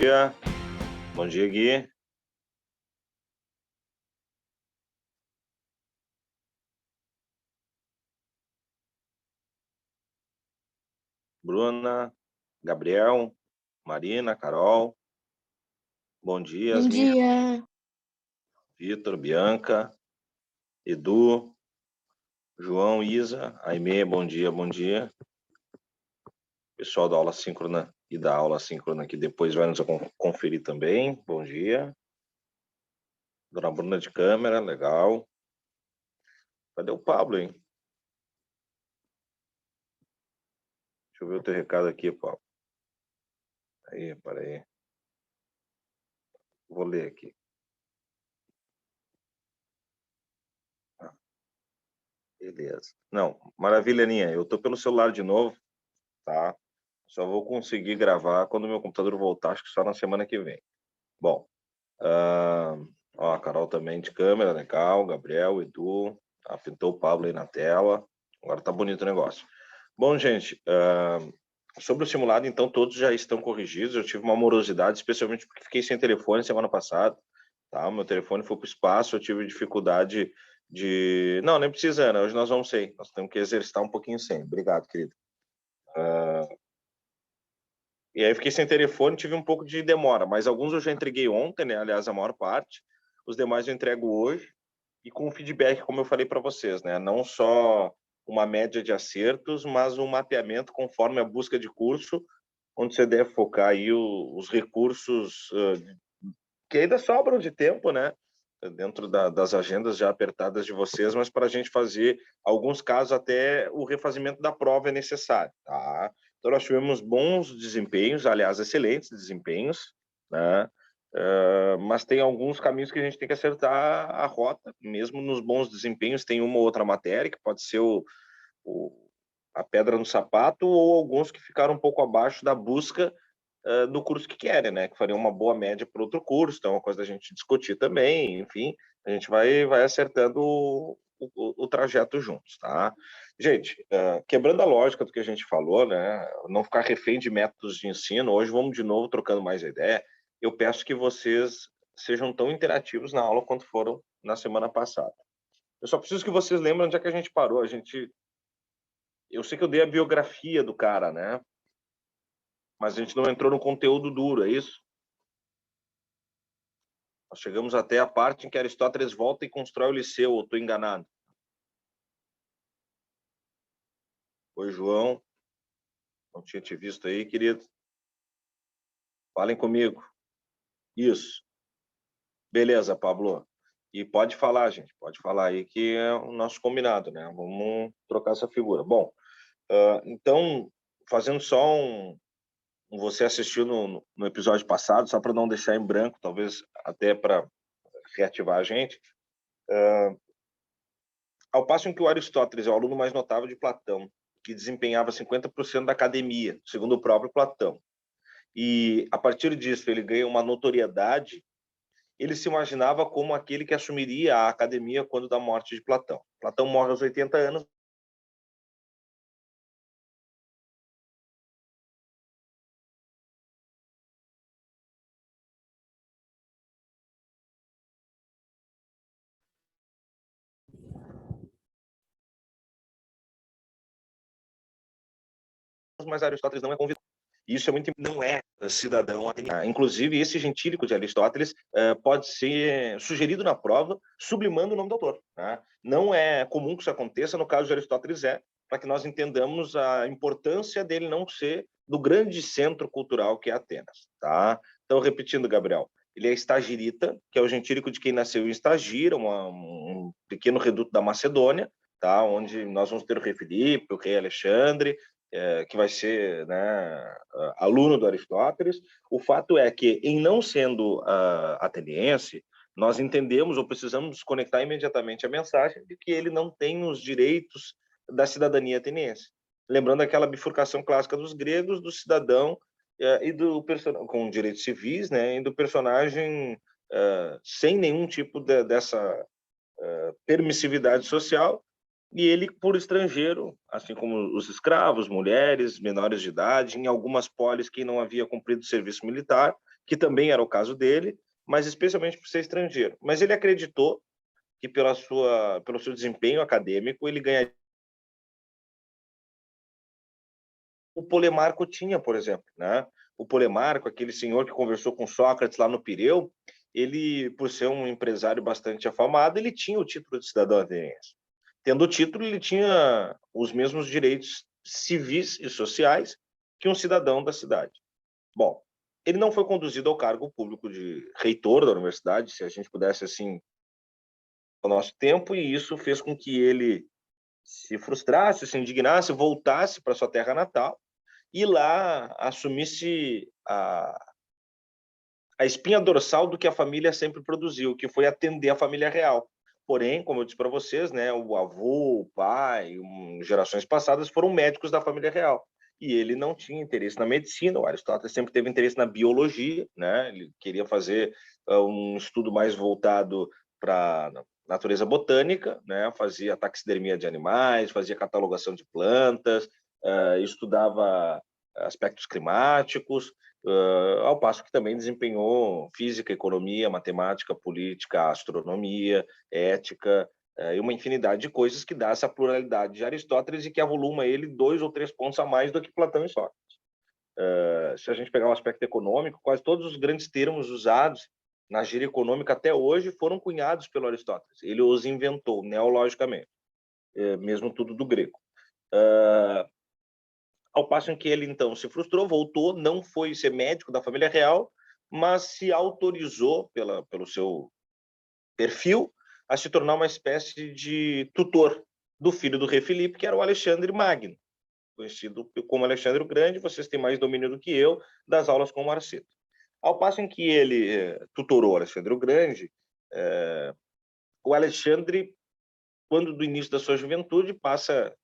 dia. Bom dia, Gui. Bruna, Gabriel, Marina, Carol. Bom dia, Bom Yasmin, dia. Vitor, Bianca, Edu, João, Isa, Aimee, bom dia, bom dia. Pessoal da aula síncrona e da aula síncrona que depois vai nos conferir também, bom dia. Dona Bruna de câmera, legal. Cadê o Pablo, hein? Deixa eu ver o teu recado aqui, Pablo. Aí, peraí. Vou ler aqui. Beleza. Não, maravilha, Aninha. Eu tô pelo celular de novo, tá? Só vou conseguir gravar quando o meu computador voltar, acho que só na semana que vem. Bom, ó, a Carol também de câmera, legal. Gabriel, Edu, pintou o Pablo aí na tela. Agora tá bonito o negócio. Bom, gente, sobre o simulado, então, todos já estão corrigidos. Eu tive uma morosidade, especialmente porque fiquei sem telefone semana passada, tá? O meu telefone foi para o espaço, eu tive dificuldade de... Não, nem precisa, Ana, hoje nós vamos sem. Nós temos que exercitar um pouquinho sem. Obrigado, querido. E aí fiquei sem telefone, tive um pouco de demora, mas alguns eu já entreguei ontem, né? Aliás, a maior parte. Os demais eu entrego hoje e com feedback, como eu falei para vocês, né? Não só uma média de acertos, mas um mapeamento conforme a busca de curso, onde você deve focar aí os recursos que ainda sobram de tempo, né? Dentro das agendas já apertadas de vocês, mas para a gente fazer, alguns casos, até o refazimento da prova é necessário, tá? Então, nós tivemos bons desempenhos, aliás, excelentes desempenhos, né? Mas tem alguns caminhos que a gente tem que acertar a rota, mesmo nos bons desempenhos, tem uma ou outra matéria, que pode ser a pedra no sapato, ou alguns que ficaram um pouco abaixo da busca do curso que querem, né? Que faria uma boa média para outro curso, então é uma coisa da gente discutir também, enfim, a gente vai acertando o trajeto juntos, tá? Gente, quebrando a lógica do que a gente falou, né? Não ficar refém de métodos de ensino, hoje vamos de novo trocando mais ideia. Eu peço que vocês sejam tão interativos na aula quanto foram na semana passada. Eu só preciso que vocês lembrem onde é que a gente parou. Eu sei que eu dei a biografia do cara, né? Mas a gente não entrou no conteúdo duro, é isso? Nós chegamos até a parte em que Aristóteles volta e constrói o Liceu, ou estou enganado? Oi, João. Não tinha te visto aí, querido. Falem comigo. Isso. Beleza, Pablo. E pode falar, gente. Pode falar aí que é o nosso combinado, né? Vamos trocar essa figura. Bom, então, fazendo só Você assistiu no episódio passado, só para não deixar em branco, talvez até para reativar a gente. Ao passo em que o Aristóteles é o aluno mais notável de Platão, que desempenhava 50% da academia, segundo o próprio Platão, e a partir disso ele ganha uma notoriedade, ele se imaginava como aquele que assumiria a academia quando da morte de Platão. Platão morre aos 80 anos, mas Aristóteles não é convidado. Isso é muito, não é cidadão ateniense. Inclusive, esse gentílico de Aristóteles pode ser sugerido na prova, sublimando o nome do autor. Né? Não é comum que isso aconteça, no caso de Aristóteles para que nós entendamos a importância dele não ser do grande centro cultural que é Atenas. Tá? Então, repetindo, Gabriel, ele é estagirita, que é o gentílico de quem nasceu em Estagira, um pequeno reduto da Macedônia, tá? Onde nós vamos ter o rei Filipe, o rei Alexandre, que vai ser, né, aluno do Aristóteles. O fato é que, em não sendo ateniense, nós entendemos ou precisamos conectar imediatamente a mensagem de que ele não tem os direitos da cidadania ateniense. Lembrando aquela bifurcação clássica dos gregos, do cidadão e do com direitos civis, né, e do personagem sem nenhum tipo dessa permissividade social, e ele por estrangeiro, assim como os escravos, mulheres, menores de idade, em algumas polis que não havia cumprido serviço militar, que também era o caso dele, mas especialmente por ser estrangeiro. Mas ele acreditou que pelo seu desempenho acadêmico ele ganharia. O Polemarco tinha, por exemplo, né? O Polemarco, aquele senhor que conversou com Sócrates lá no Pireu, ele, por ser um empresário bastante afamado, ele tinha o título de cidadão ateniense. Tendo o título, ele tinha os mesmos direitos civis e sociais que um cidadão da cidade. Bom, ele não foi conduzido ao cargo público de reitor da universidade, se a gente pudesse assim, ao nosso tempo, e isso fez com que ele se frustrasse, se indignasse, voltasse para sua terra natal e lá assumisse a espinha dorsal do que a família sempre produziu, que foi atender a família real. Porém, como eu disse para vocês, né, o avô, o pai, gerações passadas foram médicos da família real. E ele não tinha interesse na medicina, o Aristóteles sempre teve interesse na biologia, né? Ele queria fazer um estudo mais voltado para natureza botânica, né? Fazia taxidermia de animais, fazia catalogação de plantas, estudava aspectos climáticos, ao passo que também desempenhou física, economia, matemática, política, astronomia, ética, e uma infinidade de coisas que dá essa pluralidade de Aristóteles e que avoluma ele 2 ou 3 pontos a mais do que Platão e Sócrates. Se a gente pegar o aspecto econômico, quase todos os grandes termos usados na gíria econômica até hoje foram cunhados pelo Aristóteles. Ele os inventou neologicamente, mesmo tudo do grego. Ao passo em que ele, então, se frustrou, voltou, não foi ser médico da família real, mas se autorizou, pelo seu perfil, a se tornar uma espécie de tutor do filho do rei Filipe, que era o Alexandre Magno, conhecido como Alexandre o Grande. Vocês têm mais domínio do que eu das aulas com o Marcito. Ao passo em que ele tutorou Alexandre o Grande, o Alexandre, quando do início da sua juventude, passa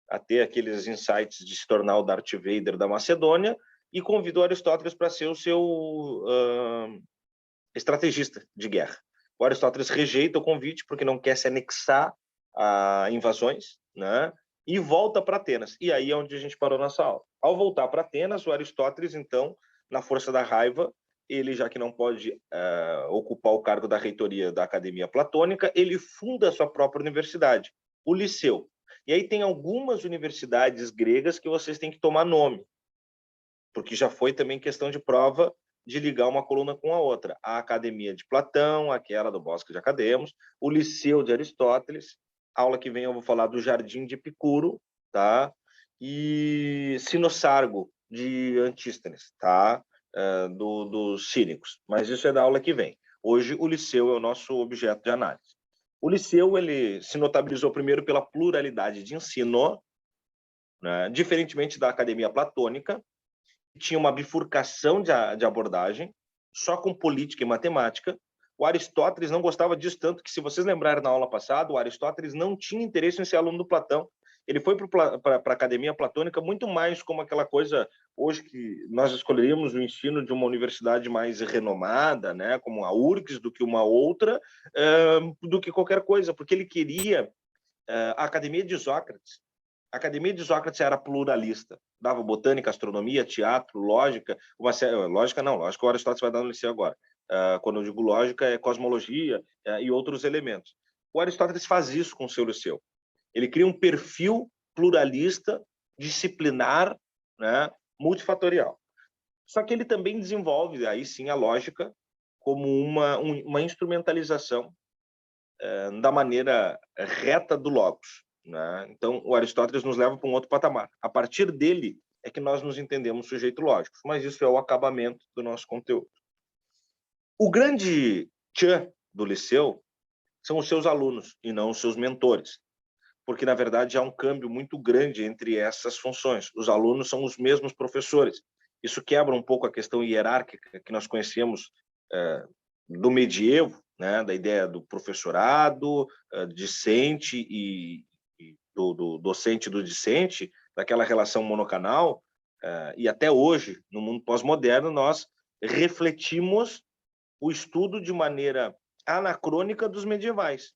a ter aqueles insights de se tornar o Darth Vader da Macedônia e convidou Aristóteles para ser o seu estrategista de guerra. O Aristóteles rejeita o convite porque não quer se anexar a invasões, né? E volta para Atenas. E aí é onde a gente parou nossa aula. Ao voltar para Atenas, o Aristóteles, então, na força da raiva, ele, já que não pode ocupar o cargo da reitoria da Academia Platônica, ele funda a sua própria universidade, o Liceu. E aí tem algumas universidades gregas que vocês têm que tomar nome, porque já foi também questão de prova de ligar uma coluna com a outra. A Academia de Platão, aquela do Bosque de Academos, o Liceu de Aristóteles, aula que vem eu vou falar do Jardim de Epicuro, tá? E Sinosargo de Antístenes, tá? Dos cínicos. Mas isso é da aula que vem. Hoje o Liceu é o nosso objeto de análise. O Liceu ele se notabilizou primeiro pela pluralidade de ensino, né? Diferentemente da Academia Platônica, que tinha uma bifurcação de abordagem, só com política e matemática. O Aristóteles não gostava disso tanto que, se vocês lembrarem na aula passada, o Aristóteles não tinha interesse em ser aluno do Platão. Ele foi para a Academia Platônica muito mais como aquela coisa, hoje, que nós escolheríamos o ensino de uma universidade mais renomada, né, como a URGS, do que uma outra, do que qualquer coisa, porque ele queria a Academia de Sócrates. A Academia de Sócrates era pluralista, dava botânica, astronomia, teatro, lógica, lógica o Aristóteles vai dar no liceu agora. Quando eu digo lógica, é cosmologia e outros elementos. O Aristóteles faz isso com o seu liceu. Ele cria um perfil pluralista, disciplinar, né, multifatorial. Só que ele também desenvolve, aí sim, a lógica como uma instrumentalização da maneira reta do logos, né? Então, o Aristóteles nos leva para um outro patamar. A partir dele é que nós nos entendemos sujeitos lógicos, mas isso é o acabamento do nosso conteúdo. O grande tchan do Liceu são os seus alunos e não os seus mentores, porque, na verdade, há um câmbio muito grande entre essas funções. Os alunos são os mesmos professores. Isso quebra um pouco a questão hierárquica que nós conhecemos do medievo, né, da ideia do professorado, discente e do docente e do discente, daquela relação monocanal, e até hoje, no mundo pós-moderno, nós refletimos o estudo de maneira anacrônica dos medievais,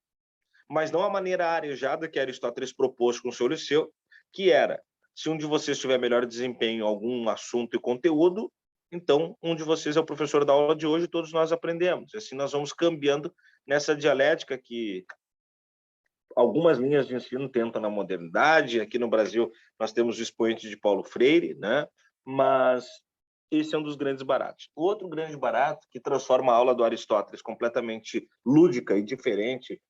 mas não a maneira arejada que Aristóteles propôs com o seu Liceu, que era, se um de vocês tiver melhor desempenho em algum assunto e conteúdo, Então, um de vocês é o professor da aula de hoje, todos nós aprendemos. E assim nós vamos cambiando nessa dialética que algumas linhas de ensino tentam na modernidade. Aqui no Brasil, nós temos o expoente de Paulo Freire, né? Mas esse é um dos grandes baratos. O outro grande barato, que transforma a aula do Aristóteles completamente lúdica e diferente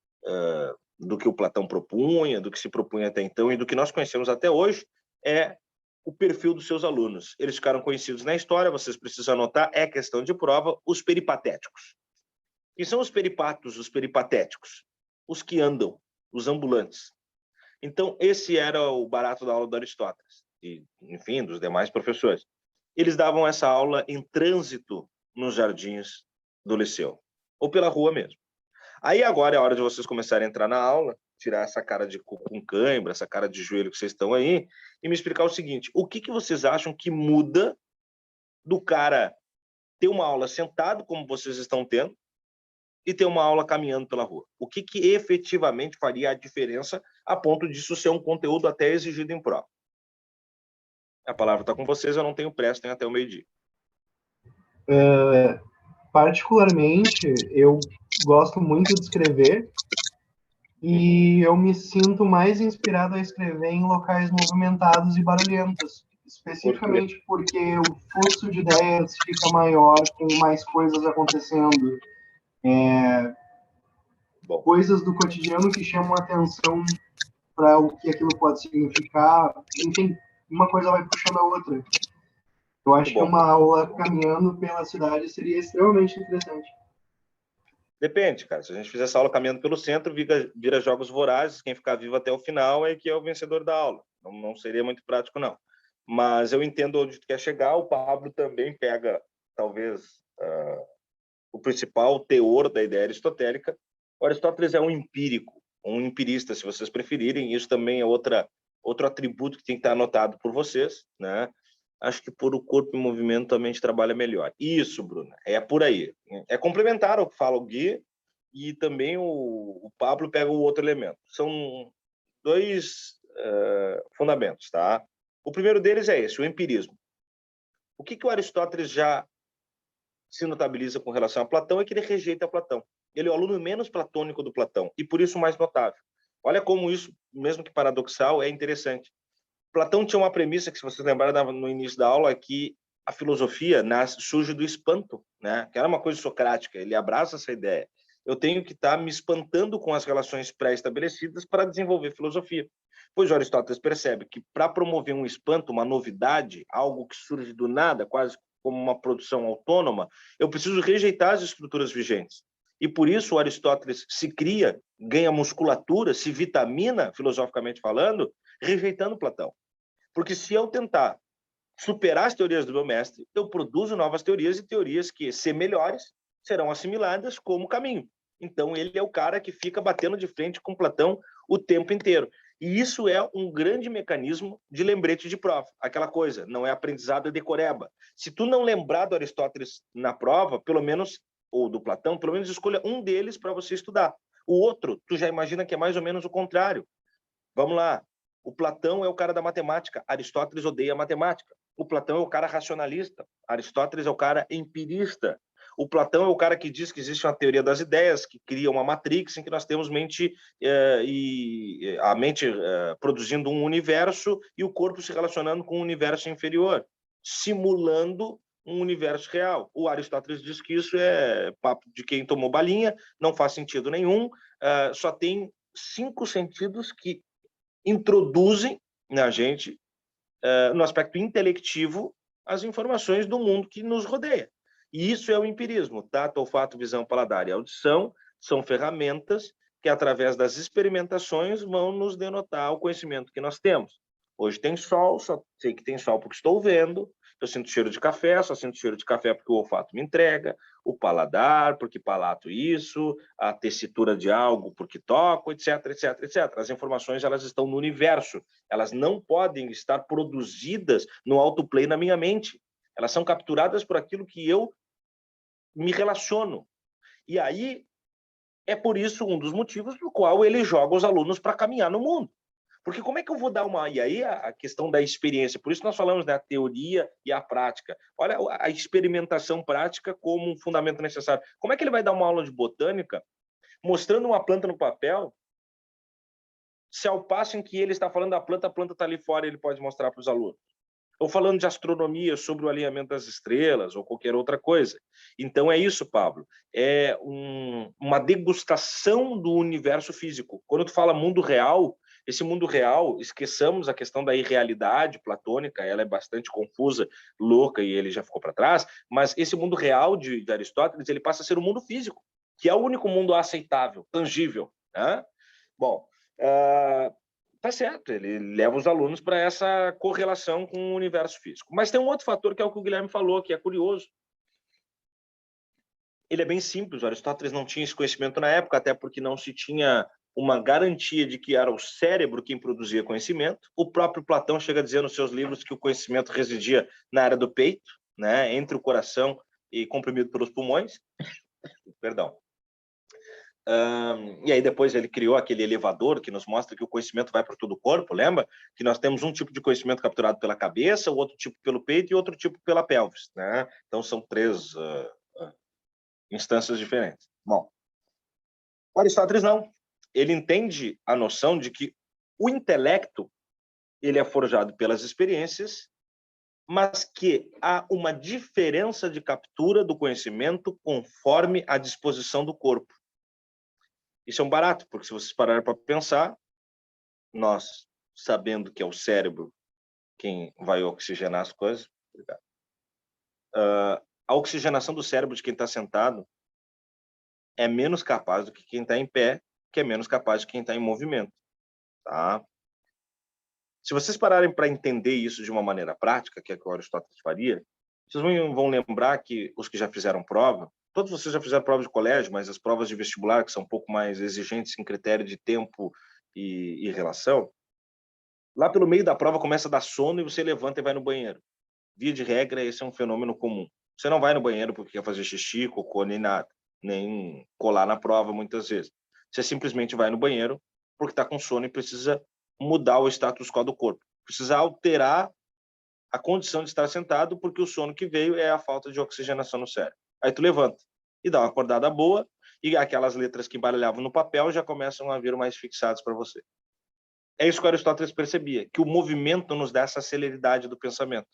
do que o Platão propunha, do que se propunha até então e do que nós conhecemos até hoje, é o perfil dos seus alunos. Eles ficaram conhecidos na história, vocês precisam anotar, é questão de prova, os peripatéticos. E são os peripatos, os peripatéticos, os que andam, os ambulantes. Então, esse era o barato da aula do Aristóteles, e, enfim, dos demais professores. Eles davam essa aula em trânsito nos jardins do Liceu, ou pela rua mesmo. Aí agora é a hora de vocês começarem a entrar na aula, tirar essa cara de cu com cãibra, essa cara de joelho que vocês estão aí, e me explicar o seguinte: o que vocês acham que muda do cara ter uma aula sentado, como vocês estão tendo, e ter uma aula caminhando pela rua? O que efetivamente faria a diferença a ponto disso ser um conteúdo até exigido em prova? A palavra está com vocês, eu não tenho pressa, tenho até o meio-dia. Particularmente, eu gosto muito de escrever e eu me sinto mais inspirado a escrever em locais movimentados e barulhentos, especificamente porque o fluxo de ideias fica maior com mais coisas acontecendo. Coisas do cotidiano que chamam a atenção para o que aquilo pode significar. Enfim, uma coisa vai puxando a outra. Eu acho que uma aula caminhando pela cidade seria extremamente interessante. Depende, cara. Se a gente fizer essa aula caminhando pelo centro, vira jogos vorazes. Quem ficar vivo até o final é que é o vencedor da aula. Não seria muito prático, não. Mas eu entendo onde tu quer chegar. O Pablo também pega, talvez, o principal teor da ideia aristotélica. O Aristóteles é um empírico, um empirista, se vocês preferirem. Isso também é outro atributo que tem que estar anotado por vocês, né? Acho que por o corpo em movimento a mente trabalha melhor. Isso, Bruna, é por aí. É complementar ao que fala o Gui, e também o Pablo pega o outro elemento. São dois fundamentos, tá? O primeiro deles é esse, o empirismo. O que o Aristóteles já se notabiliza com relação a Platão é que ele rejeita Platão. Ele é o aluno menos platônico do Platão, e por isso o mais notável. Olha como isso, mesmo que paradoxal, é interessante. Platão tinha uma premissa que, se vocês lembrarem no início da aula, que a filosofia surge do espanto, né? Que era uma coisa socrática. Ele abraça essa ideia. Eu tenho que estar me espantando com as relações pré-estabelecidas para desenvolver filosofia. Pois Aristóteles percebe que, para promover um espanto, uma novidade, algo que surge do nada, quase como uma produção autônoma, eu preciso rejeitar as estruturas vigentes. E por isso o Aristóteles se cria, ganha musculatura, se vitamina, filosoficamente falando, rejeitando Platão. Porque se eu tentar superar as teorias do meu mestre, eu produzo novas teorias, e teorias que, se melhores, serão assimiladas como caminho. Então, ele é o cara que fica batendo de frente com Platão o tempo inteiro. E isso é um grande mecanismo de lembrete de prova. Aquela coisa, não é aprendizado, é decoreba. Se tu não lembrar do Aristóteles na prova, pelo menos, ou do Platão, pelo menos escolha um deles para você estudar. O outro, tu já imagina que é mais ou menos o contrário. Vamos lá. O Platão é o cara da matemática, Aristóteles odeia matemática. O Platão é o cara racionalista, Aristóteles é o cara empirista. O Platão é o cara que diz que existe uma teoria das ideias, que cria uma matrix em que nós temos mente e a mente produzindo um universo e o corpo se relacionando com um universo inferior, simulando um universo real. O Aristóteles diz que isso é papo de quem tomou balinha, não faz sentido nenhum, só tem 5 sentidos que introduzem na gente, no aspecto intelectivo, as informações do mundo que nos rodeia. E isso é o empirismo. Tato, olfato, visão, paladar e audição são ferramentas que, através das experimentações, vão nos denotar o conhecimento que nós temos. Hoje tem sol, só sei que tem sol porque estou vendo. Eu sinto cheiro de café, só sinto cheiro de café porque o olfato me entrega, o paladar, porque palato isso, a tessitura de algo porque toco, etc, etc, etc. As informações, elas estão no universo, elas não podem estar produzidas no autoplay na minha mente. Elas são capturadas por aquilo que eu me relaciono. E aí, é por isso um dos motivos pelo qual ele joga os alunos para caminhar no mundo. Porque como é que eu vou dar uma... E aí a questão da experiência, por isso nós falamos da teoria e a prática. Olha a experimentação prática como um fundamento necessário. Como é que ele vai dar uma aula de botânica mostrando uma planta no papel, se ao passo em que ele está falando da planta, a planta está ali fora e ele pode mostrar para os alunos? Ou falando de astronomia, sobre o alinhamento das estrelas, ou qualquer outra coisa. Então é isso, Pablo. É uma degustação do universo físico. Quando tu fala mundo real, esse mundo real, esqueçamos a questão da irrealidade platônica, ela é bastante confusa, louca, e ele já ficou para trás, mas esse mundo real de Aristóteles, ele passa a ser o mundo físico, que é o único mundo aceitável, tangível, né? Bom, tá certo, ele leva os alunos para essa correlação com o universo físico. Mas tem um outro fator que é o que o Guilherme falou, que é curioso. Ele é bem simples, o Aristóteles não tinha esse conhecimento na época, até porque não se tinha uma garantia de que era o cérebro quem produzia conhecimento. O próprio Platão chega a dizer nos seus livros que o conhecimento residia na área do peito, né, entre o coração e comprimido pelos pulmões. Perdão. E aí depois ele criou aquele elevador que nos mostra que o conhecimento vai para todo o corpo, lembra? Que nós temos um tipo de conhecimento capturado pela cabeça, o outro tipo pelo peito e outro tipo pela pelvis, né? Então são três instâncias diferentes. Bom, o Aristóteles não. Ele entende a noção de que o intelecto ele é forjado pelas experiências, mas que há uma diferença de captura do conhecimento conforme a disposição do corpo. Isso é um barato, porque se vocês pararem para pensar, nós, sabendo que é o cérebro quem vai oxigenar as coisas, a oxigenação do cérebro de quem está sentado é menos capaz do que quem está em pé, que é menos capaz de quem está em movimento. Tá? Se vocês pararem para entender isso de uma maneira prática, que é o que o Aristóteles faria, vocês vão lembrar que os que já fizeram prova, todos vocês já fizeram prova de colégio, mas as provas de vestibular, que são um pouco mais exigentes em critério de tempo e relação, lá pelo meio da prova começa a dar sono e você levanta e vai no banheiro. Via de regra, esse é um fenômeno comum. Você não vai no banheiro porque quer fazer xixi, cocô, nem nada, nem colar na prova muitas vezes. Você simplesmente vai no banheiro porque está com sono e precisa mudar o status quo do corpo. Precisa alterar a condição de estar sentado porque o sono que veio é a falta de oxigenação no cérebro. Aí tu levanta e dá uma acordada boa e aquelas letras que embaralhavam no papel já começam a vir mais fixadas para você. É isso que Aristóteles percebia, que o movimento nos dá essa celeridade do pensamento.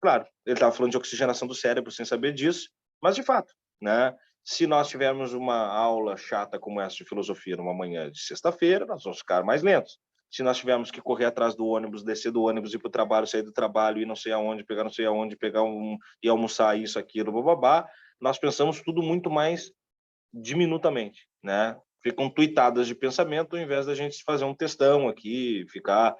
Claro, ele estava falando de oxigenação do cérebro sem saber disso, mas de fato, né? Se nós tivermos uma aula chata como essa de filosofia numa manhã de sexta-feira, nós vamos ficar mais lentos. Se nós tivermos que correr atrás do ônibus, descer do ônibus, ir para o trabalho, sair do trabalho, ir não sei aonde, pegar não sei aonde, e almoçar isso, aquilo, bababá, nós pensamos tudo muito mais diminutamente, né? Ficam tuitadas de pensamento ao invés da gente fazer um textão aqui, ficar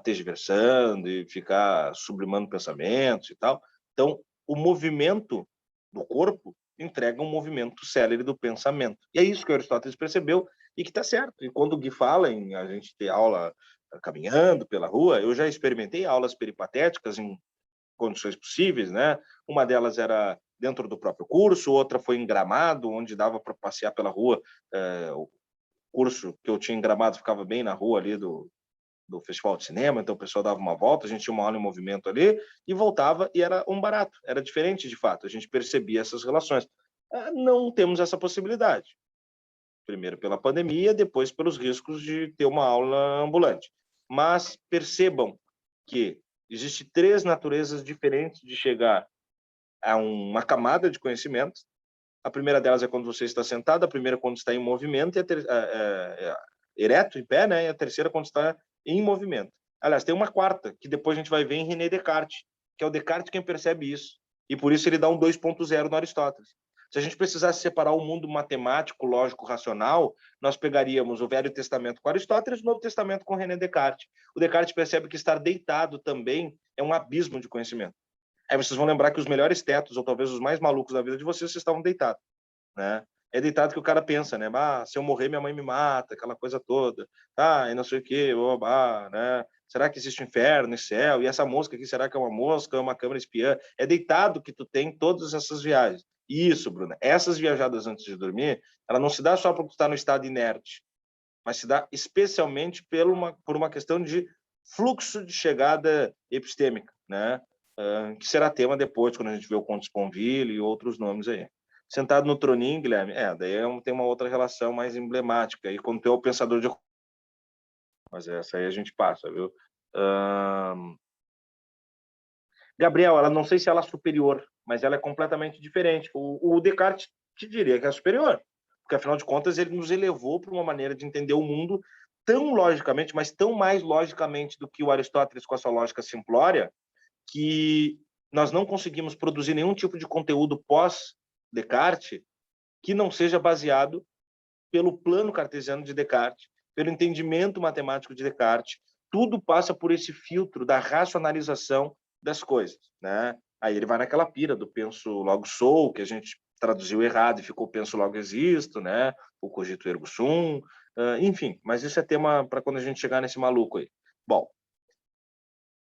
tergiversando e ficar sublimando pensamentos e tal. Então, o movimento do corpo entrega um movimento célere do pensamento. E é isso que Aristóteles percebeu e que está certo. E quando o Gui fala em a gente ter aula caminhando pela rua, eu já experimentei aulas peripatéticas em condições possíveis, né? Uma delas era dentro do próprio curso, outra foi em Gramado, onde dava para passear pela rua. O curso que eu tinha em Gramado ficava bem na rua ali do Festival de Cinema, então o pessoal dava uma volta, a gente tinha uma aula em movimento ali e voltava, e era um barato, era diferente de fato, a gente percebia essas relações. Não temos essa possibilidade. Primeiro pela pandemia, depois pelos riscos de ter uma aula ambulante. Mas percebam que existem três naturezas diferentes de chegar a uma camada de conhecimento. A primeira delas é quando você está sentado, a primeira quando está em movimento, ereto, em pé, né? E a terceira quando está em movimento. Aliás, tem uma quarta, que depois a gente vai ver em René Descartes, que é o Descartes quem percebe isso. E por isso ele dá um 2.0 no Aristóteles. Se a gente precisasse separar o mundo matemático, lógico, racional, nós pegaríamos o Velho Testamento com Aristóteles e o Novo Testamento com René Descartes. O Descartes percebe que estar deitado também é um abismo de conhecimento. Aí vocês vão lembrar que os melhores tetos, ou talvez os mais malucos da vida de vocês estavam deitados, né? É deitado que o cara pensa, né? Se eu morrer, minha mãe me mata, aquela coisa toda. E não sei o quê, né? Será que existe inferno e céu? E essa mosca aqui, será que é uma mosca, é uma câmera espiã? É deitado que tu tem todas essas viagens. Isso, Bruna. Essas viajadas antes de dormir, ela não se dá só porque tu está no estado inerte. mas se dá especialmente por uma questão de fluxo de chegada epistêmica, né? Que será tema depois, quando a gente vê o Conto Sponville e outros nomes aí. Sentado no troninho, Guilherme, daí tem uma outra relação mais emblemática, e quando tu é o pensador de... Mas essa aí a gente passa, viu? Gabriel, ela não sei se ela é superior, mas ela é completamente diferente. O Descartes te diria que é superior, porque afinal de contas ele nos elevou para uma maneira de entender o mundo tão logicamente, mas tão mais logicamente do que o Aristóteles com a sua lógica simplória, que nós não conseguimos produzir nenhum tipo de conteúdo pós-Descartes que não seja baseado pelo plano cartesiano de Descartes, pelo entendimento matemático de Descartes. Tudo passa por esse filtro da racionalização das coisas, né? Aí ele vai naquela pira do penso logo sou, que a gente traduziu errado e ficou penso logo existo, né? O cogito ergo sum, enfim, mas isso é tema para quando a gente chegar nesse maluco aí. Bom,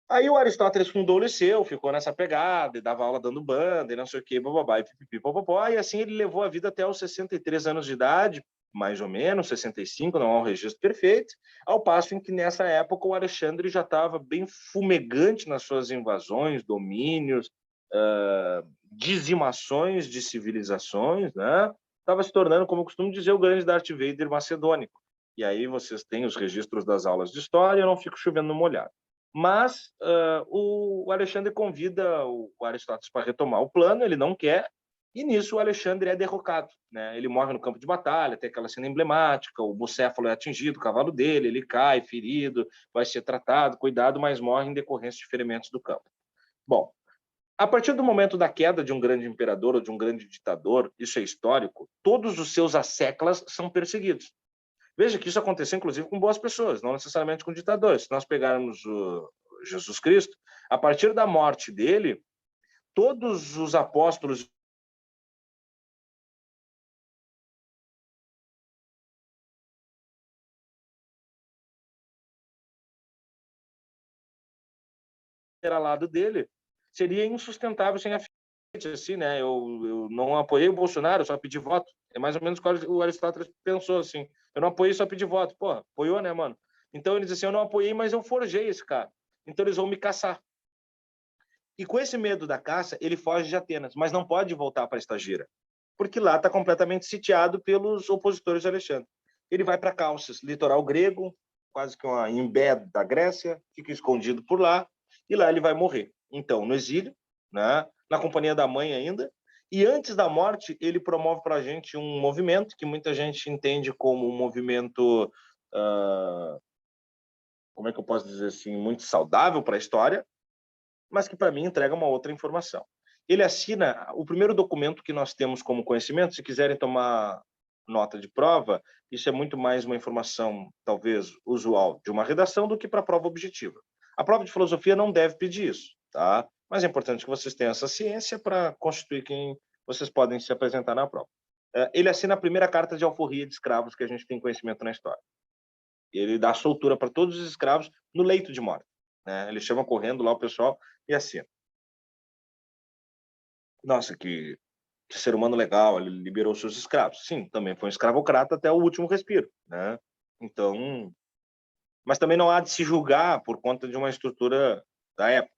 aí o Aristóteles fundou o Liceu, ficou nessa pegada, e dava aula dando banda, e não sei o que, bababá, e pipipi, bababá, e assim ele levou a vida até os 63 anos de idade, mais ou menos, 65, não há um registro perfeito, ao passo em que nessa época o Alexandre já estava bem fumegante nas suas invasões, domínios, dizimações de civilizações, né? Estava se tornando, como eu costumo dizer, o grande Darth Vader macedônico. E aí vocês têm os registros das aulas de história, eu não fico chovendo no molhado. Mas o Alexandre convida o Aristóteles para retomar o plano, ele não quer, e nisso o Alexandre é derrocado, né? Ele morre no campo de batalha, tem aquela cena emblemática, o Bucéfalo é atingido, o cavalo dele, ele cai ferido, vai ser tratado, cuidado, mas morre em decorrência de ferimentos do campo. Bom, a partir do momento da queda de um grande imperador ou de um grande ditador, isso é histórico, todos os seus asseclas são perseguidos. Veja que isso aconteceu, inclusive, com boas pessoas, não necessariamente com ditadores. Se nós pegarmos o Jesus Cristo, a partir da morte dele, todos os apóstolos era ao lado dele, seria insustentável sem a frente, assim, né? Eu não apoiei o Bolsonaro, eu só pedi voto. É mais ou menos o que o Aristóteles pensou, assim. Eu não apoiei, só pedi voto. Pô, apoiou, né, mano? Então ele diz assim, eu não apoiei, mas eu forjei esse cara. Então eles vão me caçar. E com esse medo da caça, ele foge de Atenas, mas não pode voltar para Estagira, porque lá está completamente sitiado pelos opositores de Alexandre. Ele vai para Calças, litoral grego, quase que uma embed da Grécia, fica escondido por lá, e lá ele vai morrer. Então, no exílio, né, na companhia da mãe ainda, e antes da morte, ele promove para a gente um movimento que muita gente entende como um movimento, como é que eu posso dizer assim, muito saudável para a história, mas que para mim entrega uma outra informação. Ele assina o primeiro documento que nós temos como conhecimento, se quiserem tomar nota de prova, isso é muito mais uma informação, talvez, usual de uma redação do que para a prova objetiva. A prova de filosofia não deve pedir isso, tá? Mas é importante que vocês tenham essa ciência para constituir quem vocês podem se apresentar na prova. Ele assina a primeira carta de alforria de escravos que a gente tem conhecimento na história. Ele dá soltura para todos os escravos no leito de morte, né? Ele chama correndo lá o pessoal e assina. Nossa, que ser humano legal, ele liberou seus escravos. Sim, também foi um escravocrata até o último respiro, né? Então, mas também não há de se julgar por conta de uma estrutura da época.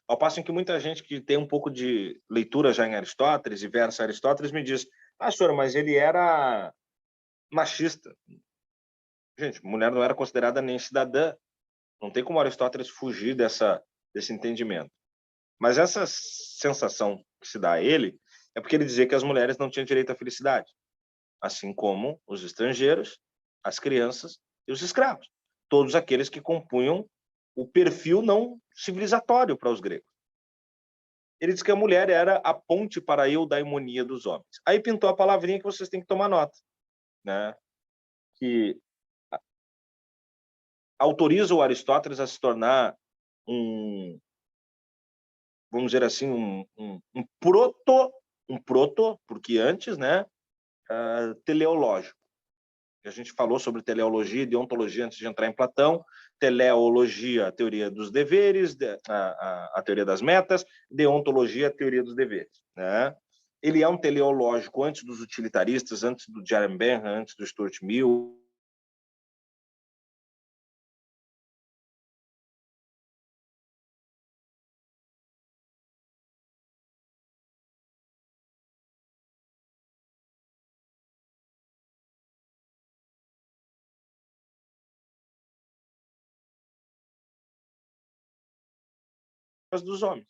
Ao passo em que muita gente que tem um pouco de leitura já em Aristóteles e versa Aristóteles me diz: ah, senhor, mas ele era machista. Gente, mulher não era considerada nem cidadã. Não tem como Aristóteles fugir desse entendimento. Mas essa sensação que se dá a ele é porque ele dizia que as mulheres não tinham direito à felicidade, assim como os estrangeiros, as crianças e os escravos, todos aqueles que compunham o perfil não civilizatório para os gregos. Ele diz que a mulher era a ponte para a eudaimonia dos homens. Aí pintou a palavrinha que vocês têm que tomar nota, né? Que autoriza o Aristóteles a se tornar vamos dizer assim, um proto, porque antes, né, teleológico. A gente falou sobre teleologia e deontologia antes de entrar em Platão. Teleologia, a teoria dos deveres, a teoria das metas, deontologia, a teoria dos deveres, né? Ele é um teleológico antes dos utilitaristas, antes do Jeremy Bentham, antes do Stuart Mill, dos homens.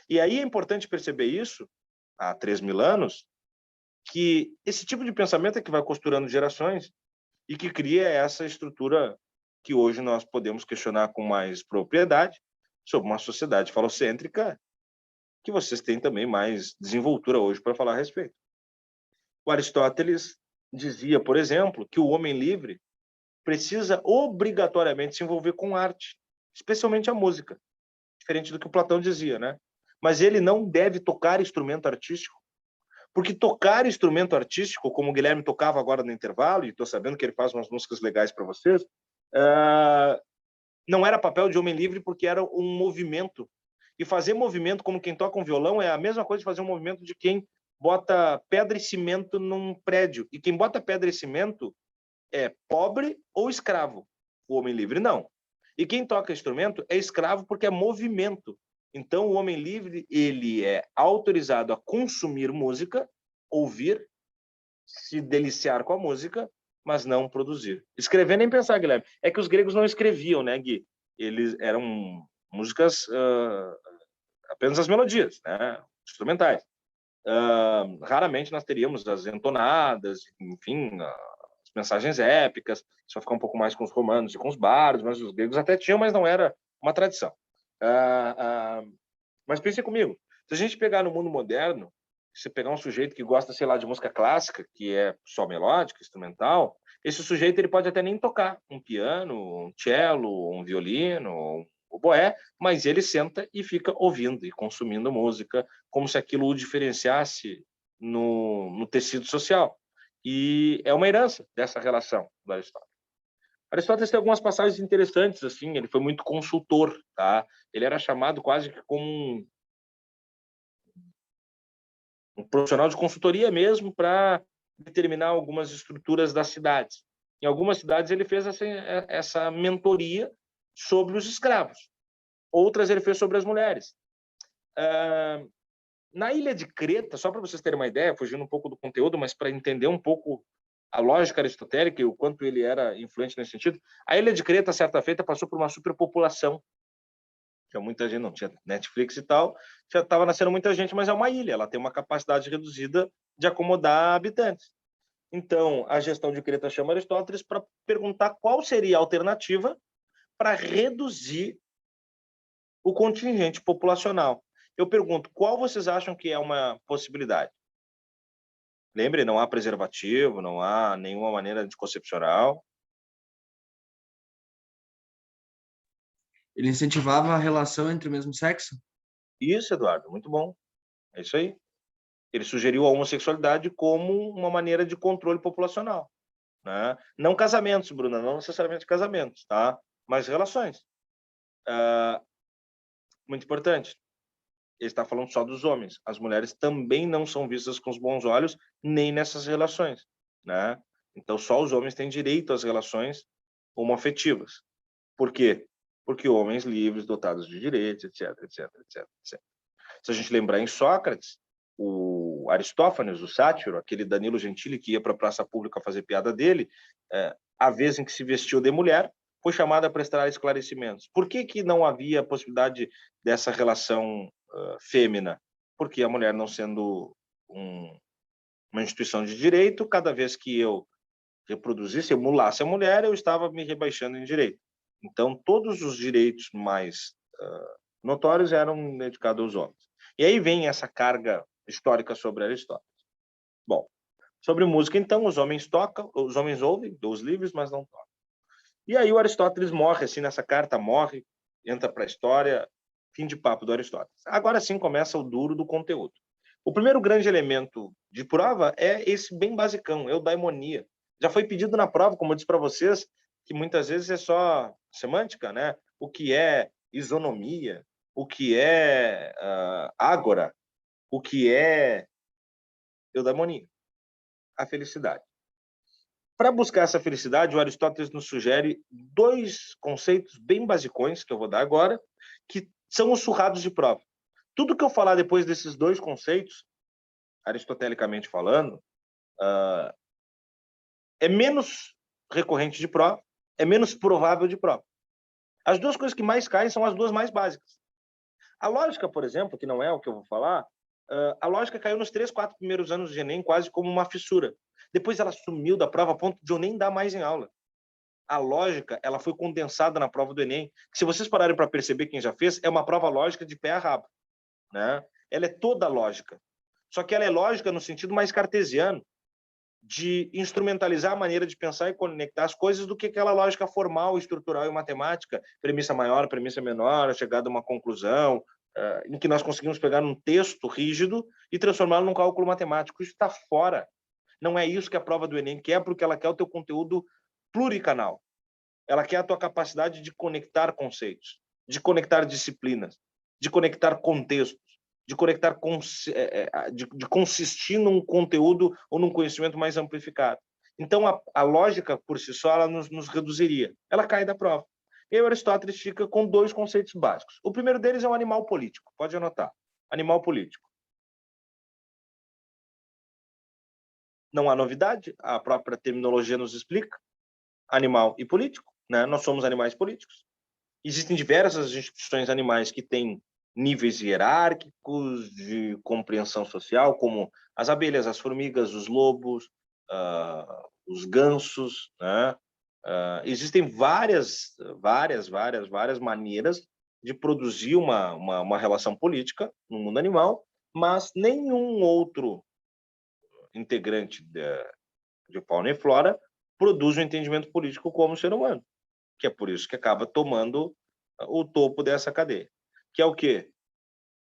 E aí é importante perceber isso, há 3.000 anos, que esse tipo de pensamento é que vai costurando gerações e que cria essa estrutura que hoje nós podemos questionar com mais propriedade sobre uma sociedade falocêntrica que vocês têm também mais desenvoltura hoje para falar a respeito. O Aristóteles dizia, por exemplo, que o homem livre precisa obrigatoriamente se envolver com arte, especialmente a música, diferente do que o Platão dizia, né? Mas ele não deve tocar instrumento artístico, porque tocar instrumento artístico, como o Guilherme tocava agora no intervalo, e estou sabendo que ele faz umas músicas legais para vocês, não era papel de homem livre porque era um movimento. E fazer movimento como quem toca um violão é a mesma coisa de fazer um movimento de quem bota pedra e cimento num prédio. E quem bota pedra e cimento é pobre ou escravo. O homem livre não. E quem toca instrumento é escravo porque é movimento. Então, o homem livre, ele é autorizado a consumir música, ouvir, se deliciar com a música, mas não produzir. Escrever nem pensar, Guilherme. É que os gregos não escreviam, né, Gui? Eles eram músicas, apenas as melodias, né, instrumentais. Raramente nós teríamos as entonadas, enfim, as mensagens épicas. Isso vai ficar um pouco mais com os romanos e com os bardos, mas os gregos até tinham, mas não era uma tradição. Mas pense comigo, se a gente pegar no mundo moderno, se pegar um sujeito que gosta, sei lá, de música clássica, que é só melódica, instrumental, esse sujeito ele pode até nem tocar um piano, um cello, um violino, um oboé, mas ele senta e fica ouvindo e consumindo música, como se aquilo o diferenciasse no tecido social. E é uma herança dessa relação do Aristóteles. Aristóteles tem algumas passagens interessantes, assim, ele foi muito consultor, tá? Ele era chamado quase que como um profissional de consultoria mesmo para determinar algumas estruturas das cidades. Em algumas cidades ele fez essa mentoria sobre os escravos. Outras ele fez sobre as mulheres. Na ilha de Creta, só para vocês terem uma ideia, fugindo um pouco do conteúdo, mas para entender um pouco a lógica aristotélica e o quanto ele era influente nesse sentido, a ilha de Creta, certa feita, passou por uma superpopulação. Tinha muita gente, não tinha Netflix e tal, já estava nascendo muita gente, mas é uma ilha, ela tem uma capacidade reduzida de acomodar habitantes. Então, a gestão de Creta chama Aristóteles para perguntar qual seria a alternativa para reduzir o contingente populacional. Eu pergunto, qual vocês acham que é uma possibilidade? Lembre, não há preservativo, não há nenhuma maneira anticoncepcional. Ele incentivava a relação entre o mesmo sexo? Isso, Eduardo, muito bom. É isso aí. Ele sugeriu a homossexualidade como uma maneira de controle populacional, né? Não casamentos, Bruna, não necessariamente casamentos, tá? Mas relações. Muito importante. Ele está falando só dos homens. As mulheres também não são vistas com os bons olhos nem nessas relações, né? Então, só os homens têm direito às relações homoafetivas. Por quê? Porque homens livres, dotados de direitos, etc, etc, etc, etc. Se a gente lembrar em Sócrates, o Aristófanes, o sátiro, aquele Danilo Gentili que ia para a praça pública fazer piada dele, a vez em que se vestiu de mulher, foi chamado a prestar esclarecimentos. Por que não havia possibilidade dessa relação fêmea? Porque a mulher não sendo uma instituição de direito, cada vez que eu reproduzisse, emulasse a mulher, eu estava me rebaixando em direito. Então, todos os direitos mais notórios eram dedicados aos homens. E aí vem essa carga histórica sobre Aristóteles. Bom, sobre música, então, os homens tocam, os homens ouvem, os livres, mas não tocam. E aí o Aristóteles morre, assim, nessa carta, morre, entra para a história, fim de papo do Aristóteles. Agora sim começa o duro do conteúdo. O primeiro grande elemento de prova é esse bem basicão, eudaimonia. Já foi pedido na prova, como eu disse para vocês, que muitas vezes é só semântica, né? O que é isonomia, o que é ágora, o que é eudaimonia, a felicidade. Para buscar essa felicidade, o Aristóteles nos sugere dois conceitos bem basicões, que eu vou dar agora, que são os surrados de prova. Tudo que eu falar depois desses dois conceitos, aristotelicamente falando, é menos recorrente de prova, é menos provável de prova. As duas coisas que mais caem são as duas mais básicas. A lógica, por exemplo, que não é o que eu vou falar, a lógica caiu nos 3, 4 primeiros anos de Enem quase como uma fissura. Depois ela sumiu da prova a ponto de eu nem dar mais em aula. A lógica, ela foi condensada na prova do Enem, que se vocês pararem para perceber, quem já fez, é uma prova lógica de pé a rabo, né? Ela é toda lógica. Só que ela é lógica no sentido mais cartesiano, de instrumentalizar a maneira de pensar e conectar as coisas do que aquela lógica formal, estrutural e matemática, premissa maior, premissa menor, chegada a uma conclusão, em que nós conseguimos pegar um texto rígido e transformá-lo num cálculo matemático. Isso está fora. Não é isso que a prova do Enem quer, porque ela quer o teu conteúdo pluricanal. Ela quer a tua capacidade de conectar conceitos, de conectar disciplinas, de conectar contextos, de conectar, de consistir num conteúdo ou num conhecimento mais amplificado. Então, a lógica, por si só, ela nos reduziria. Ela cai da prova. E aí, Aristóteles fica com 2 conceitos básicos. O primeiro deles é o animal político. Pode anotar. Animal político. Não há novidade, a própria terminologia nos explica. Animal e político, né? Nós somos animais políticos. Existem diversas instituições animais que têm níveis hierárquicos de compreensão social, como as abelhas, as formigas, os lobos, os gansos, né? Existem várias maneiras de produzir uma relação política no mundo animal, mas nenhum outro integrante de fauna e flora produz um entendimento político como o ser humano, que é por isso que acaba tomando o topo dessa cadeia, que é o quê?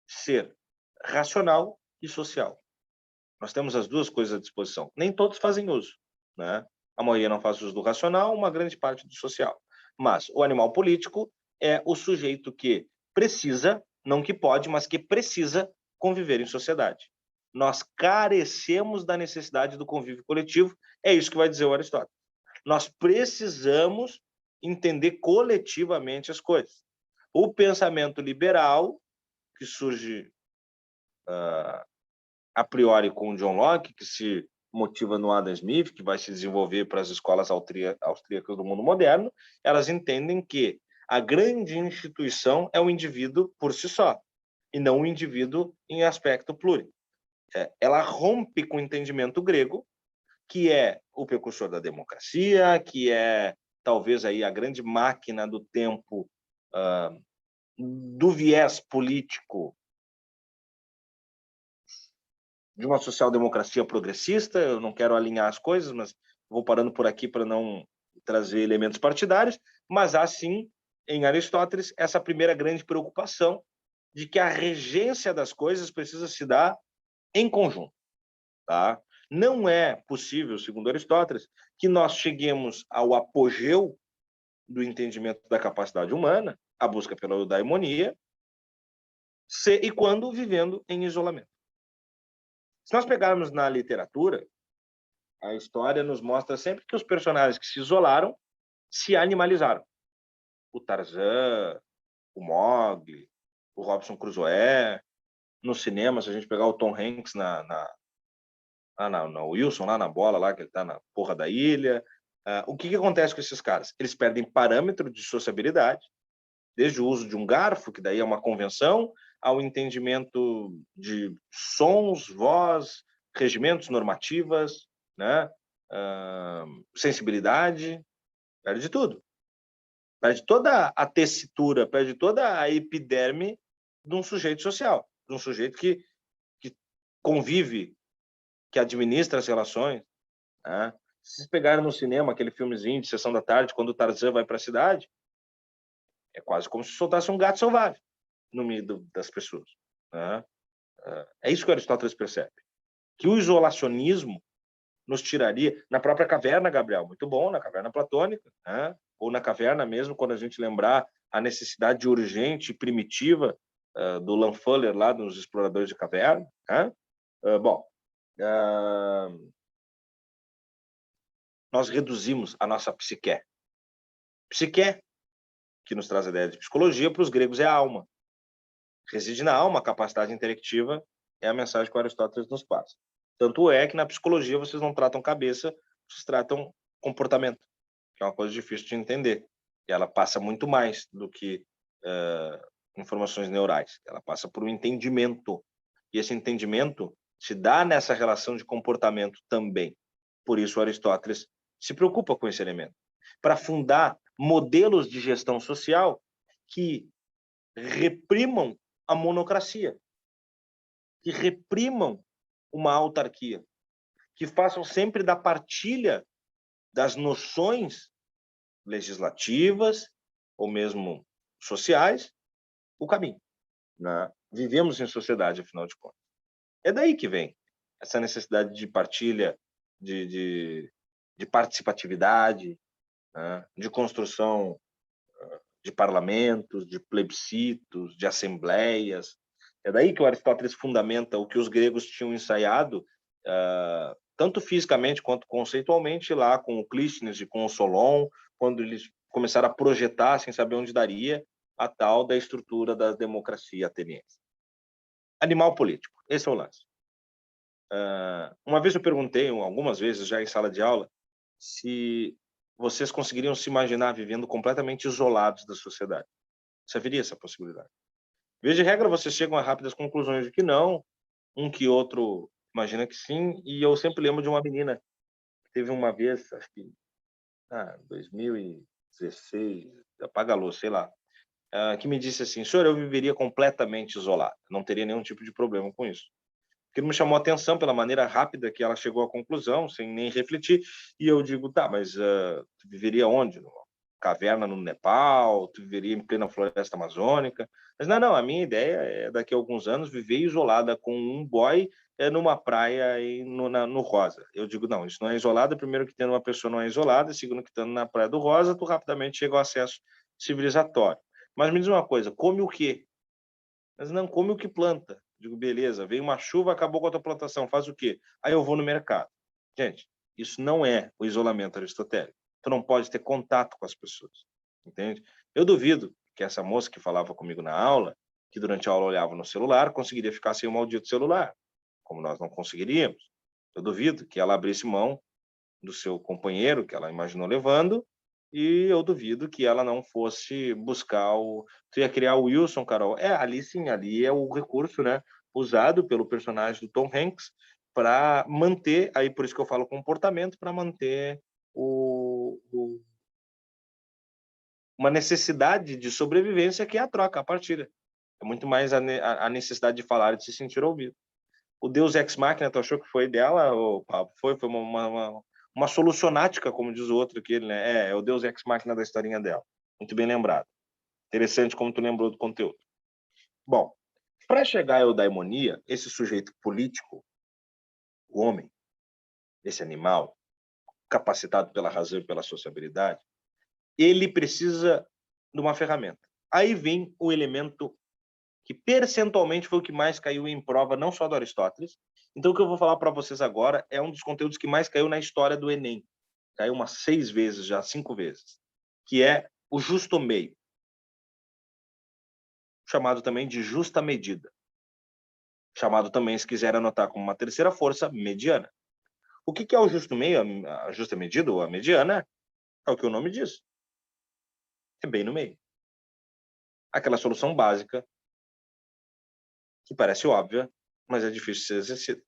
Ser racional e social. Nós temos as duas coisas à disposição. Nem todos fazem uso, né? A maioria não faz uso do racional, uma grande parte do social. Mas o animal político é o sujeito que precisa, não que pode, mas que precisa conviver em sociedade. Nós carecemos da necessidade do convívio coletivo, é isso que vai dizer o Aristóteles. Nós precisamos entender coletivamente as coisas. O pensamento liberal, que surge a priori com o John Locke, que se motiva no Adam Smith, que vai se desenvolver para as escolas austríacas do mundo moderno, elas entendem que a grande instituição é o indivíduo por si só, e não o indivíduo em aspecto pluri. Ela rompe com o entendimento grego, que é o precursor da democracia, que é talvez aí a grande máquina do tempo do viés político de uma social-democracia progressista. Eu não quero alinhar as coisas, mas vou parando por aqui para não trazer elementos partidários, mas há sim, em Aristóteles, essa primeira grande preocupação de que a regência das coisas precisa se dar em conjunto, tá? Não é possível, segundo Aristóteles, que nós cheguemos ao apogeu do entendimento da capacidade humana, a busca pela eudaimonia, se e quando vivendo em isolamento. Se nós pegarmos na literatura, a história nos mostra sempre que os personagens que se isolaram se animalizaram. O Tarzan, o Mowgli, o Robinson Crusoe. No cinema, se a gente pegar o Tom Hanks no Wilson, lá na bola, lá que ele tá na porra da ilha. O que acontece com esses caras? Eles perdem parâmetro de sociabilidade, desde o uso de um garfo, que daí é uma convenção, ao entendimento de sons, voz, regimentos, normativas, né? Sensibilidade, perde tudo. Perde toda a tessitura, perde toda a epiderme de um sujeito social, de um sujeito que convive, que administra as relações, né? Se vocês pegarem no cinema aquele filmezinho de Sessão da Tarde, quando o Tarzan vai para a cidade, é quase como se soltasse um gato selvagem no meio das pessoas, né? É isso que Aristóteles percebe, que o isolacionismo nos tiraria, na própria caverna, Gabriel, muito bom, na caverna platônica, né? Ou na caverna mesmo, quando a gente lembrar a necessidade urgente e primitiva do Lanfuller lá dos exploradores de caverna, né? Nós reduzimos a nossa psique. Psique, que nos traz a ideia de psicologia, para os gregos é a alma. Reside na alma a capacidade intelectiva, é a mensagem que Aristóteles nos passa. Tanto é que na psicologia vocês não tratam cabeça, vocês tratam comportamento, que é uma coisa difícil de entender. E ela passa muito mais do que informações neurais, ela passa por um entendimento. E esse entendimento se dá nessa relação de comportamento também. Por isso, Aristóteles se preocupa com esse elemento, para fundar modelos de gestão social que reprimam a monocracia, que reprimam uma autarquia, que façam sempre da partilha das noções legislativas ou mesmo sociais o caminho, né? Vivemos em sociedade, afinal de contas. É daí que vem essa necessidade de partilha, de participatividade, né? De construção de parlamentos, de plebiscitos, de assembleias. É daí que o Aristóteles fundamenta o que os gregos tinham ensaiado, tanto fisicamente quanto conceitualmente, lá com o Clístenes e com o Solon, quando eles começaram a projetar, sem saber onde daria, a tal da estrutura da democracia ateniense. Animal político, esse é o lance. Uma vez eu perguntei, algumas vezes já em sala de aula, se vocês conseguiriam se imaginar vivendo completamente isolados da sociedade. Você haveria essa possibilidade? Via de regra, vocês chegam a rápidas conclusões de que não, um que outro imagina que sim, e eu sempre lembro de uma menina que teve uma vez, acho que 2016, apaga a luz, sei lá, que me disse assim: senhor, eu viveria completamente isolado, não teria nenhum tipo de problema com isso. Aquilo me chamou a atenção pela maneira rápida que ela chegou à conclusão, sem nem refletir, e eu digo, tá, mas tu viveria onde? Numa caverna no Nepal? Tu viveria em plena floresta amazônica? Mas não, a minha ideia é, daqui a alguns anos, viver isolada com um boy numa praia no Rosa. Eu digo, não, isso não é isolado. Primeiro que tendo uma pessoa não é isolada, e segundo que estando na praia do Rosa, tu rapidamente chega ao acesso civilizatório. Mas me diz uma coisa, come o quê? Mas não, come o que planta. Digo, beleza, veio uma chuva, acabou com a tua plantação, faz o quê? Aí eu vou no mercado. Gente, isso não é o isolamento aristotélico. Tu não pode ter contato com as pessoas, entende? Eu duvido que essa moça que falava comigo na aula, que durante a aula olhava no celular, conseguiria ficar sem o maldito celular, como nós não conseguiríamos. Eu duvido que ela abrisse mão do seu companheiro, que ela imaginou levando, e eu duvido que ela não fosse buscar o... Tu ia criar o Wilson, Carol? Ali sim, ali é o recurso, né, usado pelo personagem do Tom Hanks para manter, aí por isso que eu falo comportamento, para manter uma necessidade de sobrevivência que é a troca, a partilha. É muito mais a necessidade de falar e de se sentir ouvido. O Deus Ex Machina, tu achou que foi dela, ou Pablo? Foi uma solucionática, como diz o outro aqui, né? É o Deus Ex Machina da historinha dela. Muito bem lembrado. Interessante como tu lembrou do conteúdo. Bom, para chegar à eudaimonia, esse sujeito político, o homem, esse animal, capacitado pela razão e pela sociabilidade, ele precisa de uma ferramenta. Aí vem o elemento que percentualmente foi o que mais caiu em prova, não só do Aristóteles. Então, o que eu vou falar para vocês agora é um dos conteúdos que mais caiu na história do Enem. Caiu umas 6 vezes já, 5 vezes. Que é o justo meio. Chamado também de justa medida. Chamado também, se quiser anotar como uma terceira força, mediana. O que é o justo meio, a justa medida ou a mediana? É o que o nome diz. É bem no meio. Aquela solução básica que parece óbvia, mas é difícil de ser exercida.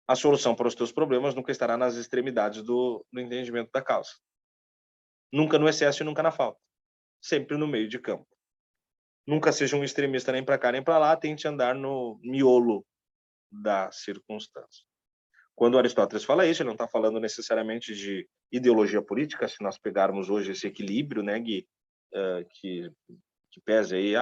A solução para os teus problemas nunca estará nas extremidades do entendimento da causa. Nunca no excesso e nunca na falta. Sempre no meio de campo. Nunca seja um extremista nem para cá nem para lá, tente andar no miolo da circunstância. Quando Aristóteles fala isso, ele não está falando necessariamente de ideologia política, se nós pegarmos hoje esse equilíbrio, né, Gui, que pese aí,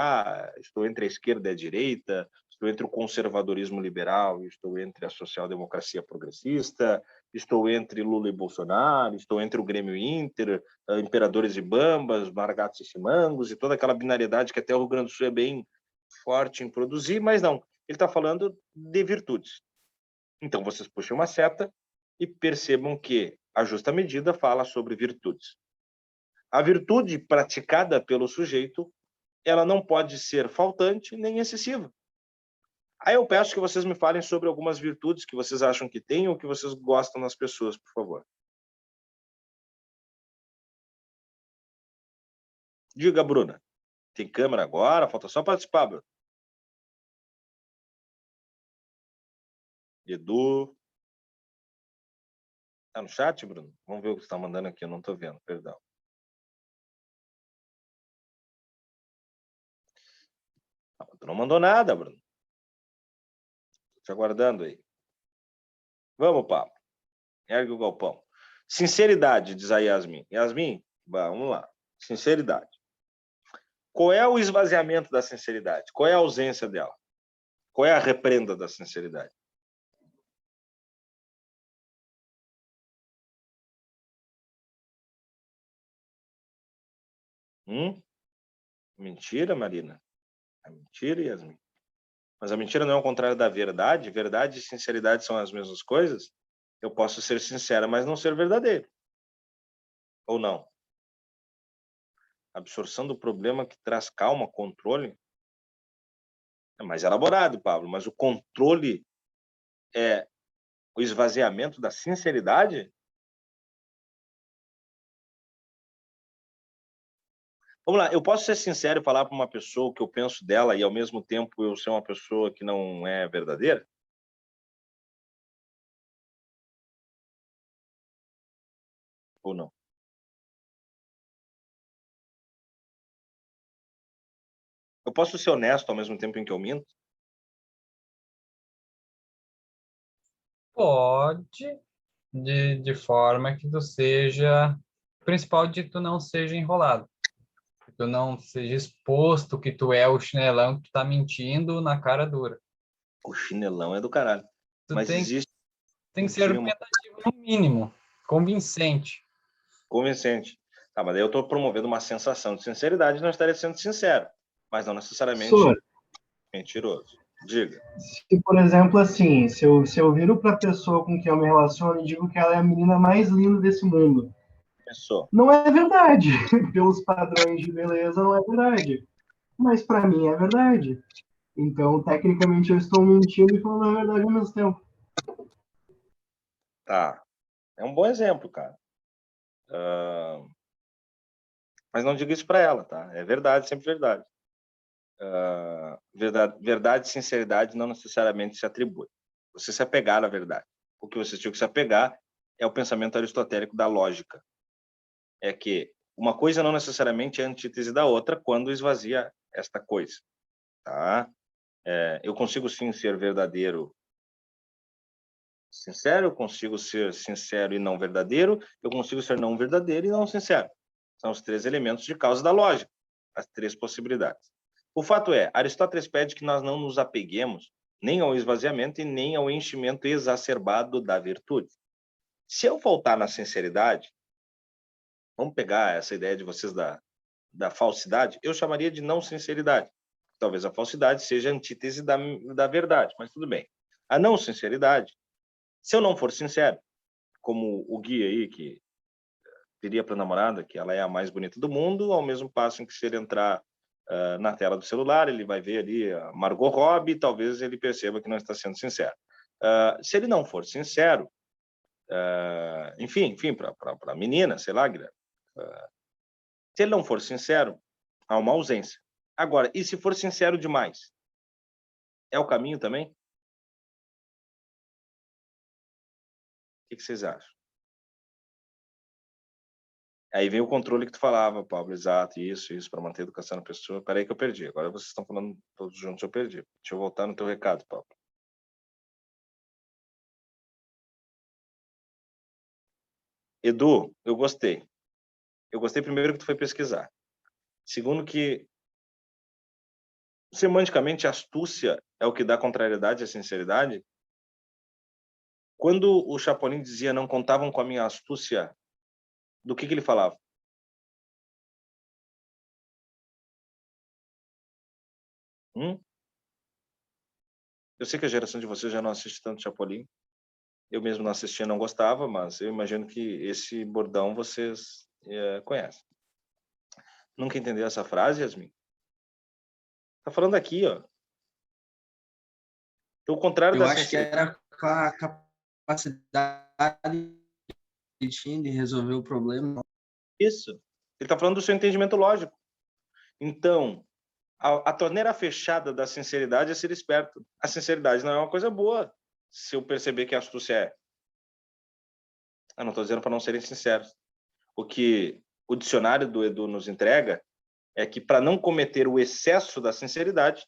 estou entre a esquerda e a direita, estou entre o conservadorismo liberal, estou entre a social-democracia progressista, estou entre Lula e Bolsonaro, estou entre o Grêmio Inter, imperadores e bambas, margatos e chimangos, e toda aquela binariedade que até o Rio Grande do Sul é bem forte em produzir, mas não, ele está falando de virtudes. Então, vocês puxem uma seta e percebam que a justa medida fala sobre virtudes. A virtude praticada pelo sujeito, ela não pode ser faltante nem excessiva. Aí eu peço que vocês me falem sobre algumas virtudes que vocês acham que têm ou que vocês gostam nas pessoas, por favor. Diga, Bruna. Tem câmera agora, falta só participar, Bruno. Edu. Tá no chat, Bruno? Vamos ver o que você tá mandando aqui, eu não tô vendo, perdão. Tu não mandou nada, Bruno. Tô te aguardando aí. Vamos, Pablo. Ergue o galpão. Sinceridade, diz a Yasmin. Yasmin, vamos lá. Sinceridade. Qual é o esvaziamento da sinceridade? Qual é a ausência dela? Qual é a reprenda da sinceridade? Mentira, Marina? É mentira, Yasmin? Mas a mentira não é o contrário da verdade? Verdade e sinceridade são as mesmas coisas? Eu posso ser sincera, mas não ser verdadeiro. Ou não? Absorção do problema que traz calma, controle. É mais elaborado, Pablo, mas o controle é o esvaziamento da sinceridade? Vamos lá, eu posso ser sincero e falar para uma pessoa o que eu penso dela e ao mesmo tempo eu ser uma pessoa que não é verdadeira? Ou não? Eu posso ser honesto ao mesmo tempo em que eu minto? Pode, de forma que tu seja... O principal de tu não seja enrolado. Que tu não seja exposto que tu é o chinelão que tu tá mentindo na cara dura. O chinelão é do caralho. Tu Mas existe tem um que ser time argumentativo no mínimo, convincente. convincente. Tá, mas daí eu estou promovendo uma sensação de sinceridade e não estaria sendo sincero, mas não necessariamente Professor, mentiroso. Diga. se, por exemplo, assim, se eu viro para a pessoa com quem eu me relaciono e digo que ela é a menina mais linda desse mundo, Pensou. não é verdade. Pelos padrões de beleza, não é verdade. Mas para mim é verdade. Então, tecnicamente, eu estou mentindo e falando a verdade ao mesmo tempo. Tá. É um bom exemplo, cara. Mas não diga isso para ela, tá? É verdade, sempre verdade. Verdade e sinceridade não necessariamente se atribui. Você se apegar à verdade. O que você tinha que se apegar é o pensamento aristotélico da lógica. É que uma coisa não necessariamente é antítese da outra quando esvazia esta coisa, tá? Eu consigo sim ser verdadeiro, sincero, eu consigo ser sincero e não verdadeiro, eu consigo ser não verdadeiro e não sincero. São os três elementos de causa da lógica, as três possibilidades. O fato é, Aristóteles pede que nós não nos apeguemos nem ao esvaziamento e nem ao enchimento exacerbado da virtude. Se eu faltar na sinceridade, vamos pegar essa ideia de vocês da falsidade, eu chamaria de não sinceridade. Talvez a falsidade seja a antítese da verdade, mas tudo bem. A não sinceridade, se eu não for sincero, como o Gui aí, que diria para a namorada que ela é a mais bonita do mundo, ao mesmo passo em que se ele entrar na tela do celular, ele vai ver ali a Margot Robbie, talvez ele perceba que não está sendo sincero. Se ele não for sincero, enfim, para a menina, sei lá, Guilherme, se ele não for sincero, há uma ausência. Agora, e se for sincero demais? É o caminho também? O que vocês acham? Aí vem o controle que tu falava, Pablo, exato, isso, para manter a educação na pessoa. Peraí que eu perdi. Agora vocês estão falando todos juntos, eu perdi. Deixa eu voltar no teu recado, Pablo. Edu, eu gostei. Eu gostei primeiro que tu foi pesquisar. Segundo que, semanticamente, astúcia é o que dá contrariedade à sinceridade. Quando o Chapolin dizia não contavam com a minha astúcia, do que ele falava? Eu sei que a geração de vocês já não assiste tanto Chapolin. Eu mesmo não assistia, não gostava, mas eu imagino que esse bordão vocês conhecem. Nunca entendeu essa frase, Yasmin? Tá falando aqui, ó. Então, o contrário Eu da acho que sinceridade. era com a capacidade que tinha de resolver o problema. Isso. Ele tá falando do seu entendimento lógico. Então, a torneira fechada da sinceridade é ser esperto. A sinceridade não é uma coisa boa, se eu perceber que a astúcia é. Eu não estou dizendo para não serem sinceros. O que o dicionário do Edu nos entrega é que, para não cometer o excesso da sinceridade,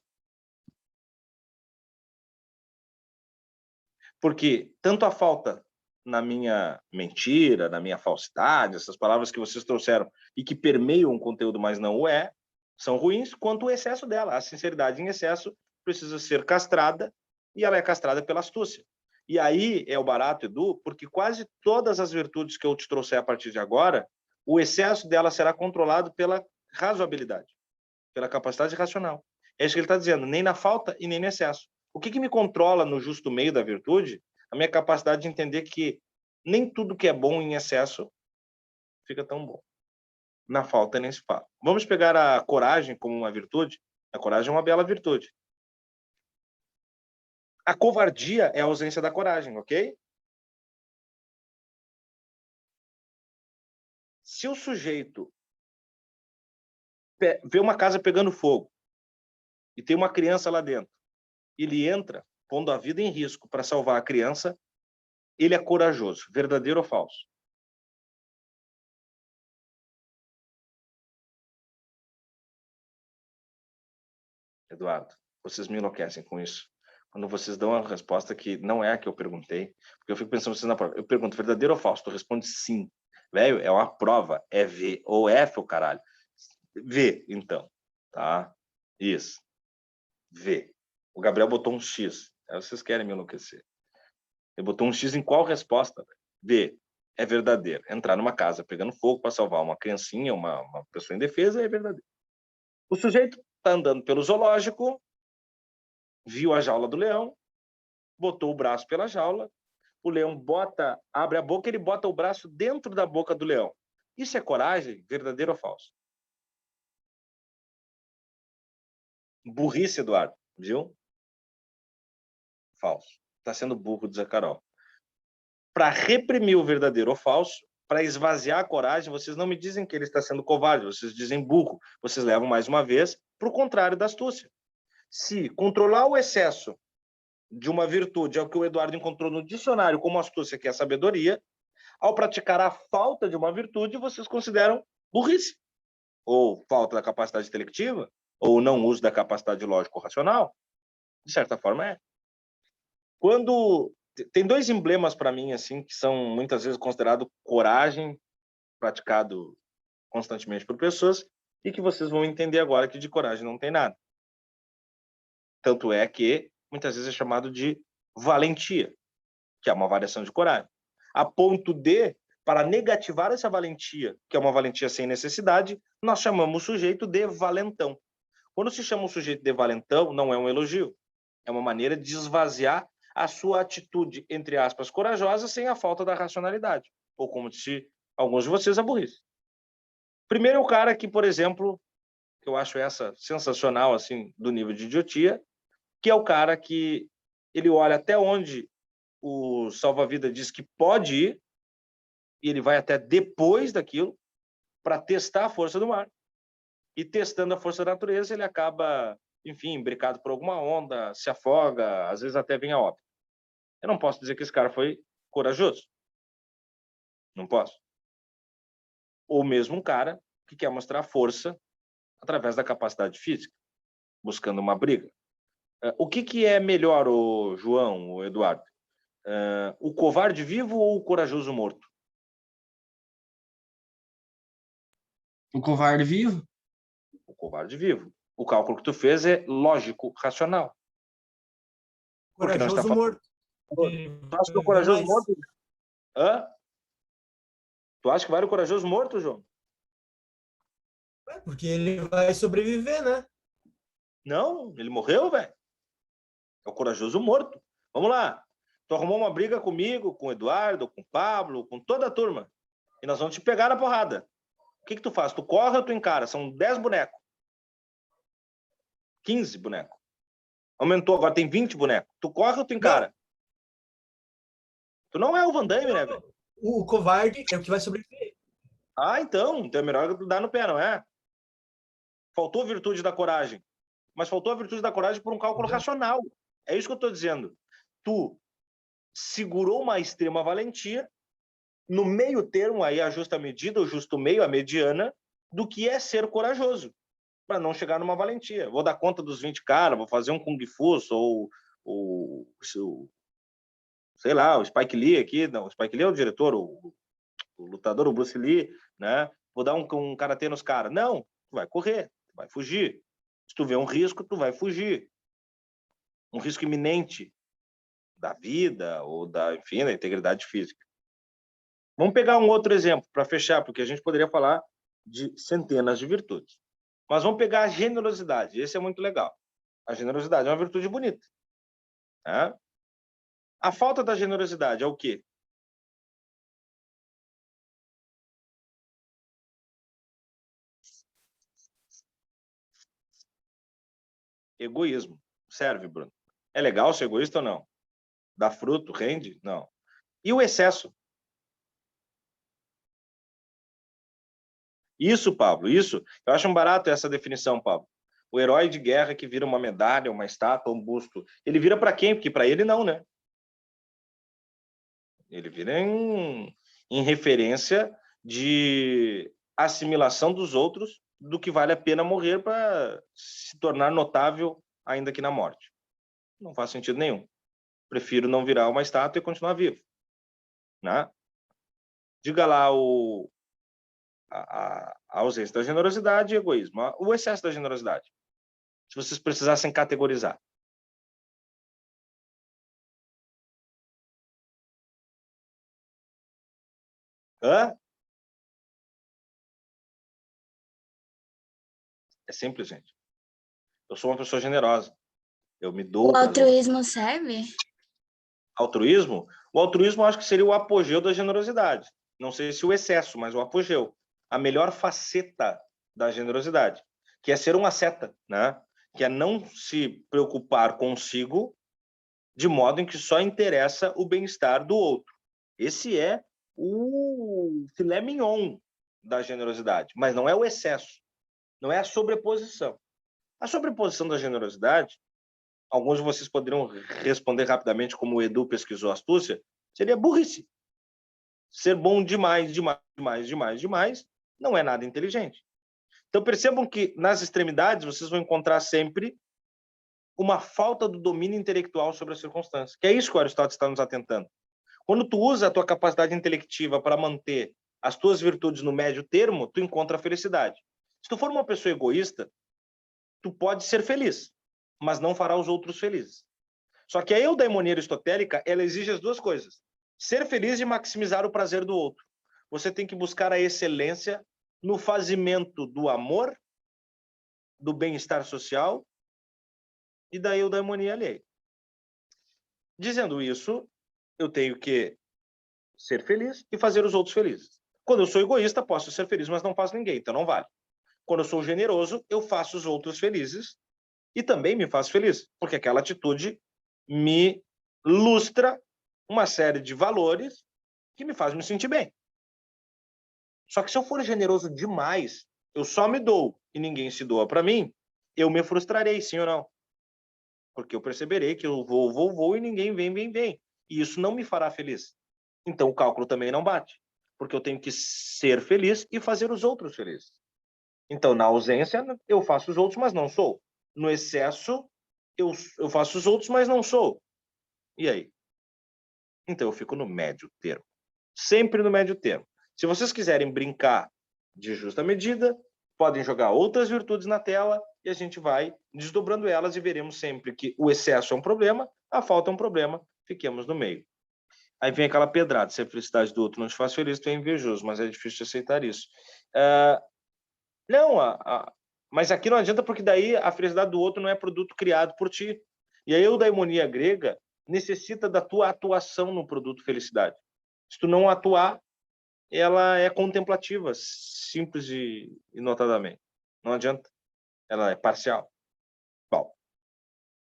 porque tanto a falta na minha mentira, na minha falsidade, essas palavras que vocês trouxeram e que permeiam o conteúdo, mas não o é, são ruins, quanto o excesso dela. A sinceridade em excesso precisa ser castrada, e ela é castrada pela astúcia. E aí é o barato, Edu, porque quase todas as virtudes que eu te trouxer a partir de agora, o excesso dela será controlado pela razoabilidade, pela capacidade racional. É isso que ele está dizendo, nem na falta e nem no excesso. O que me controla no justo meio da virtude? A minha capacidade de entender que nem tudo que é bom em excesso fica tão bom. Na falta nem se fala. Vamos pegar a coragem como uma virtude? A coragem é uma bela virtude. A covardia é a ausência da coragem, ok? Se o sujeito vê uma casa pegando fogo e tem uma criança lá dentro, ele entra pondo a vida em risco para salvar a criança, ele é corajoso, verdadeiro ou falso? Eduardo, vocês me enlouquecem com isso. Quando vocês dão a resposta que não é a que eu perguntei, porque eu fico pensando vocês na prova. Eu pergunto verdadeiro ou falso? Tu responde sim. Velho, é uma prova. É V ou F, o caralho. V, então. Tá? Isso. V. O Gabriel botou um X. Aí vocês querem me enlouquecer. Ele botou um X em qual resposta? V. É verdadeiro. Entrar numa casa pegando fogo para salvar uma criancinha, uma pessoa indefesa, é verdadeiro. O sujeito está andando pelo zoológico, viu a jaula do leão, botou o braço pela jaula, o leão abre a boca, ele bota o braço dentro da boca do leão. Isso é coragem, verdadeiro ou falso? Burrice, Eduardo, viu? Falso. Está sendo burro, diz a Carol. Para reprimir o verdadeiro ou falso, para esvaziar a coragem, vocês não me dizem que ele está sendo covarde, vocês dizem burro. Vocês levam mais uma vez para o contrário da astúcia. Se controlar o excesso de uma virtude é o que o Eduardo encontrou no dicionário como astúcia, que é a sabedoria, ao praticar a falta de uma virtude, vocês consideram burrice, ou falta da capacidade intelectiva, ou não uso da capacidade lógico-racional. De certa forma, é. Quando tem dois emblemas para mim assim que são muitas vezes considerado coragem praticado constantemente por pessoas e que vocês vão entender agora que de coragem não tem nada. Tanto é que muitas vezes é chamado de valentia, que é uma variação de coragem. A ponto de, para negativar essa valentia, que é uma valentia sem necessidade, nós chamamos o sujeito de valentão. Quando se chama o sujeito de valentão, não é um elogio. É uma maneira de esvaziar a sua atitude, entre aspas, corajosa, sem a falta da racionalidade. Ou como disse alguns de vocês, a burrice. Primeiro é o cara que, por exemplo, que eu acho essa sensacional, assim, do nível de idiotia, que é o cara que ele olha até onde o salva-vida diz que pode ir, e ele vai até depois daquilo para testar a força do mar. E testando a força da natureza, ele acaba, enfim, imbricado por alguma onda, se afoga, às vezes até vem a óbito. Eu não posso dizer que esse cara foi corajoso. Não posso. Ou mesmo um cara que quer mostrar força através da capacidade física, buscando uma briga. O que é melhor, o João, o Eduardo? O covarde vivo ou o corajoso morto? O covarde vivo? O covarde vivo. O cálculo que tu fez é lógico, racional. Porque não está Corajoso falando. morto. Tu acha que o corajoso morto? Hã? Tu acha que vale o corajoso morto, João? Porque ele vai sobreviver, né? Não, ele morreu, velho. É o corajoso morto. Vamos lá. Tu arrumou uma briga comigo, com o Eduardo, com o Pablo, com toda a turma. E nós vamos te pegar na porrada. O que tu faz? Tu corre ou tu encara? São 10 bonecos. 15 bonecos. Aumentou, agora tem 20 bonecos. Tu corre ou tu encara? Não. Tu não é o Van Damme, né, velho? O covarde é o que vai sobreviver. Ah, então é melhor dar no pé, não é? Faltou virtude da coragem. Mas faltou a virtude da coragem por um cálculo racional. É isso que eu estou dizendo. Tu segurou uma extrema valentia, no meio termo, aí a justa medida, o justo meio, a mediana, do que é ser corajoso, para não chegar numa valentia. Vou dar conta dos 20 caras, vou fazer um Kung Fu, ou sei lá, o Spike Lee aqui, não, o Spike Lee é o diretor, o lutador, o Bruce Lee, né? Vou dar um karatê nos caras. Não, tu vai correr, tu vai fugir. Se tu vê um risco, tu vai fugir. Um risco iminente da vida ou enfim, da integridade física. Vamos pegar um outro exemplo para fechar, porque a gente poderia falar de centenas de virtudes. Mas vamos pegar a generosidade. Esse é muito legal. A generosidade é uma virtude bonita, né? A falta da generosidade é o quê? Egoísmo. Serve, Bruno. É legal ser egoísta ou não? Dá fruto? Rende? Não. E o excesso? Isso, Pablo, isso. Eu acho um barato essa definição, Pablo. O herói de guerra que vira uma medalha, uma estátua, um busto. Ele vira para quem? Porque para ele não, né? Ele vira em referência de assimilação dos outros do que vale a pena morrer para se tornar notável ainda que na morte. Não faz sentido nenhum. Prefiro não virar uma estátua e continuar vivo, né? Diga lá a ausência da generosidade e egoísmo. O excesso da generosidade. Se vocês precisassem categorizar. Hã? É simples, gente. Eu sou uma pessoa generosa. Eu me dou. O altruísmo serve? Altruísmo? O altruísmo eu acho que seria o apogeu da generosidade. Não sei se o excesso, mas o apogeu. A melhor faceta da generosidade, que é ser um asceta, né? Que é não se preocupar consigo de modo em que só interessa o bem-estar do outro. Esse é o filé mignon da generosidade, mas não é o excesso, não é a sobreposição. A sobreposição da generosidade, alguns de vocês poderiam responder rapidamente, como o Edu pesquisou astúcia, seria burrice. Ser bom demais, demais, demais, demais, demais, não é nada inteligente. Então percebam que nas extremidades vocês vão encontrar sempre uma falta do domínio intelectual sobre as circunstâncias, que é isso que o Aristóteles está nos atentando. Quando tu usa a tua capacidade intelectiva para manter as tuas virtudes no médio termo, tu encontra a felicidade. Se tu for uma pessoa egoísta, tu pode ser feliz, mas não fará os outros felizes. Só que a eudaimonia aristotélica, ela exige as duas coisas. Ser feliz e maximizar o prazer do outro. Você tem que buscar a excelência no fazimento do amor, do bem-estar social e da eudaimonia alheia. Dizendo isso, eu tenho que ser feliz e fazer os outros felizes. Quando eu sou egoísta, posso ser feliz, mas não faço ninguém, então não vale. Quando eu sou generoso, eu faço os outros felizes e também me faço feliz, porque aquela atitude me lustra uma série de valores que me faz me sentir bem. Só que se eu for generoso demais, eu só me dou e ninguém se doa para mim, eu me frustrarei, sim ou não? Porque eu perceberei que eu vou e ninguém vem. E isso não me fará feliz. Então o cálculo também não bate, porque eu tenho que ser feliz e fazer os outros felizes. Então, na ausência, eu faço os outros, mas não sou. No excesso, eu faço os outros, mas não sou. E aí? Então eu fico no médio termo. Sempre no médio termo. Se vocês quiserem brincar de justa medida, podem jogar outras virtudes na tela e a gente vai desdobrando elas e veremos sempre que o excesso é um problema, a falta é um problema, fiquemos no meio. Aí vem aquela pedrada, se a felicidade do outro não te faz feliz, tu é invejoso, mas é difícil de aceitar isso. Não, mas aqui não adianta, porque daí a felicidade do outro não é produto criado por ti. E a eudaimonia grega necessita da tua atuação no produto felicidade. Se tu não atuar, ela é contemplativa, simples e notadamente. Não adianta. Ela é parcial. Bom,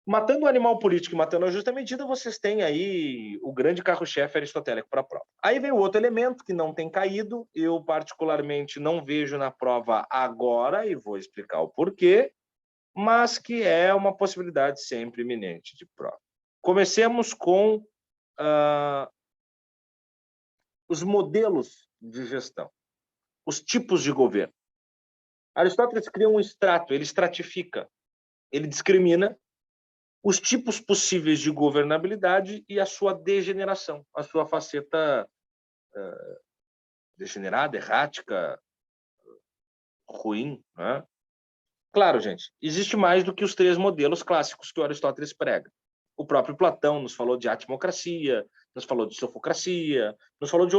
matando o animal político e matando a justa medida, vocês têm aí o grande carro-chefe aristotélico para a prova. Aí vem o outro elemento que não tem caído, eu particularmente não vejo na prova agora, e vou explicar o porquê, mas que é uma possibilidade sempre iminente de prova. Comecemos com os modelos de gestão, os tipos de governo. Aristóteles cria um extrato, ele estratifica, ele discrimina os tipos possíveis de governabilidade e a sua degeneração, a sua faceta degenerada, errática, ruim, né? Claro, gente, existe mais do que os 3 modelos clássicos que o Aristóteles prega. O próprio Platão nos falou de atmocracia, nos falou de sofocracia, nos falou de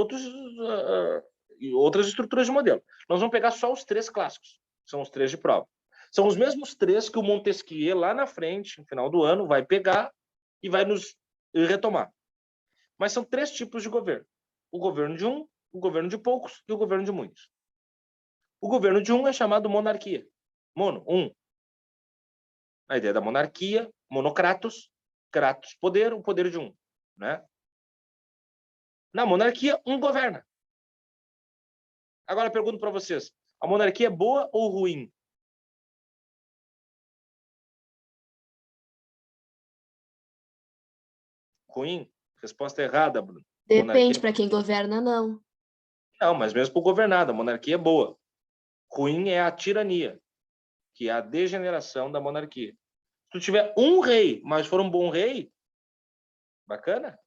outras estruturas de modelo. Nós vamos pegar só os 3 clássicos, são os 3 de prova. São os mesmos 3 que o Montesquieu, lá na frente, no final do ano, vai pegar e vai nos retomar. Mas são 3 tipos de governo. O governo de um, o governo de poucos e o governo de muitos. O governo de um é chamado monarquia. Mono, um. A ideia da monarquia, monocratos, kratos, poder, o poder de um, né? Na monarquia, um governa. Agora eu pergunto para vocês, a monarquia é boa ou ruim? Ruim? Resposta errada, Bruno. Depende, para quem governa, não. Não, mas mesmo por governada, a monarquia é boa. Ruim é a tirania, que é a degeneração da monarquia. Se tu tiver um rei, mas for um bom rei, bacana.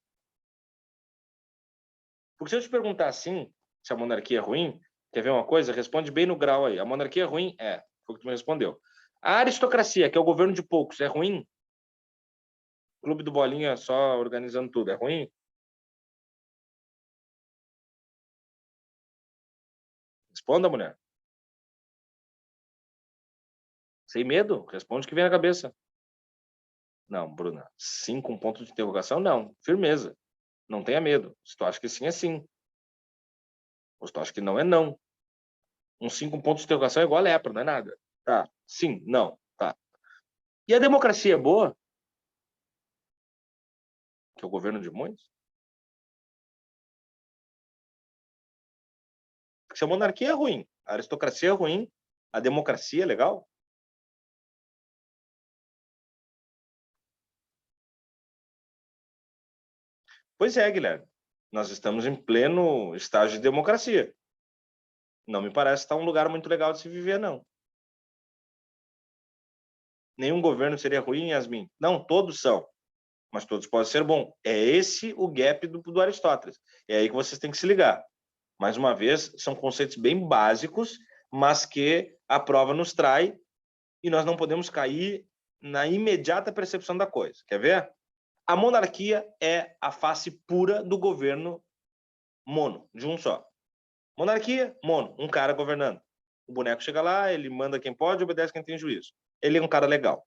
Porque se eu te perguntar assim, se a monarquia é ruim, quer ver uma coisa? Responde bem no grau aí. A monarquia é ruim? É. Foi o que tu me respondeu. A aristocracia, que é o governo de poucos, é ruim? Clube do Bolinha só organizando tudo, é ruim? Responda, mulher. Sem medo? Responde o que vem na cabeça. Não, Bruna. 5, um ponto de interrogação? Não. Firmeza. Não tenha medo. Se tu acha que sim, é sim. Ou se tu acha que não, é não. Um 5 pontos de interrogação é igual a lepra, não é nada. Tá. Sim, não. Tá. E a democracia é boa? Que é o governo de muitos? Porque se a monarquia é ruim, a aristocracia é ruim, a democracia é legal? Pois é, Guilherme. Nós estamos em pleno estágio de democracia. Não me parece estar um lugar muito legal de se viver, não. Nenhum governo seria ruim, Yasmin? Não, todos são. Mas todos podem ser bons. É esse o gap do Aristóteles. É aí que vocês têm que se ligar. Mais uma vez, são conceitos bem básicos, mas que a prova nos traz e nós não podemos cair na imediata percepção da coisa. Quer ver? A monarquia é a face pura do governo mono, de um só. Monarquia, mono, um cara governando. O boneco chega lá, ele manda quem pode, obedece quem tem juízo. Ele é um cara legal.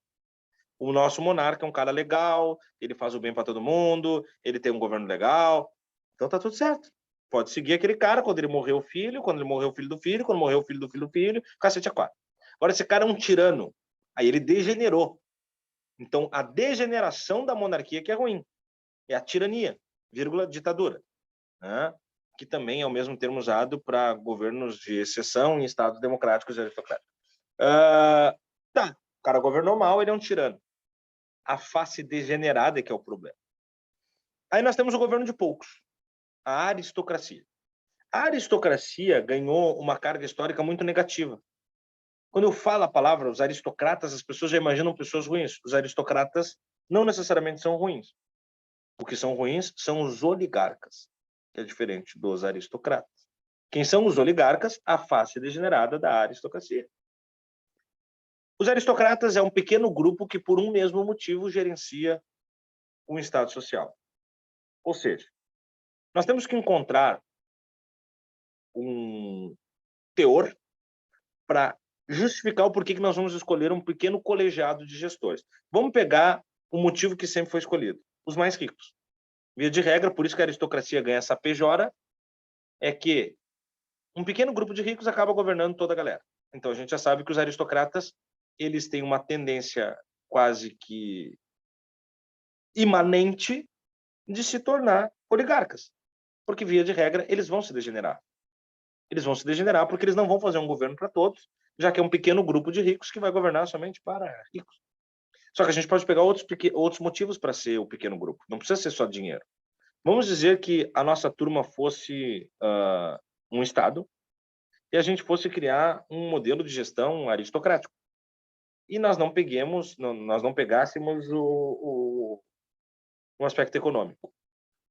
O nosso monarca é um cara legal, ele faz o bem para todo mundo, ele tem um governo legal. Então tá tudo certo. Pode seguir aquele cara quando ele morreu o filho, quando ele morreu o filho do filho, quando morreu o filho do filho do filho, cacete a 4. Agora, esse cara é um tirano. Aí ele degenerou. Então, a degeneração da monarquia que é ruim. É a tirania, vírgula, ditadura. Né? Que também é o mesmo termo usado para governos de exceção em estados democráticos e aristocráticos. Tá, o cara governou mal, ele é um tirano. A face degenerada é que é o problema. Aí nós temos o governo de poucos, a aristocracia. A aristocracia ganhou uma carga histórica muito negativa. Quando eu falo a palavra os aristocratas, as pessoas já imaginam pessoas ruins. Os aristocratas não necessariamente são ruins. O que são ruins são os oligarcas, que é diferente dos aristocratas. Quem são os oligarcas? A face degenerada da aristocracia. Os aristocratas é um pequeno grupo que, por um mesmo motivo, gerencia um estado social. Ou seja, nós temos que encontrar um teor para justificar o porquê que nós vamos escolher um pequeno colegiado de gestores. Vamos pegar o motivo que sempre foi escolhido, os mais ricos. Via de regra, por isso que a aristocracia ganha essa pejora, é que um pequeno grupo de ricos acaba governando toda a galera. Então a gente já sabe que os aristocratas, eles têm uma tendência quase que imanente de se tornar oligarcas. porque, via de regra, eles vão se degenerar. Eles vão se degenerar porque eles não vão fazer um governo para todos, já que é um pequeno grupo de ricos que vai governar somente para ricos. Só que a gente pode pegar outros motivos para ser o pequeno grupo. Não precisa ser só dinheiro. Vamos dizer que a nossa turma fosse um Estado e a gente fosse criar um modelo de gestão aristocrático. E nós não pegássemos o aspecto econômico.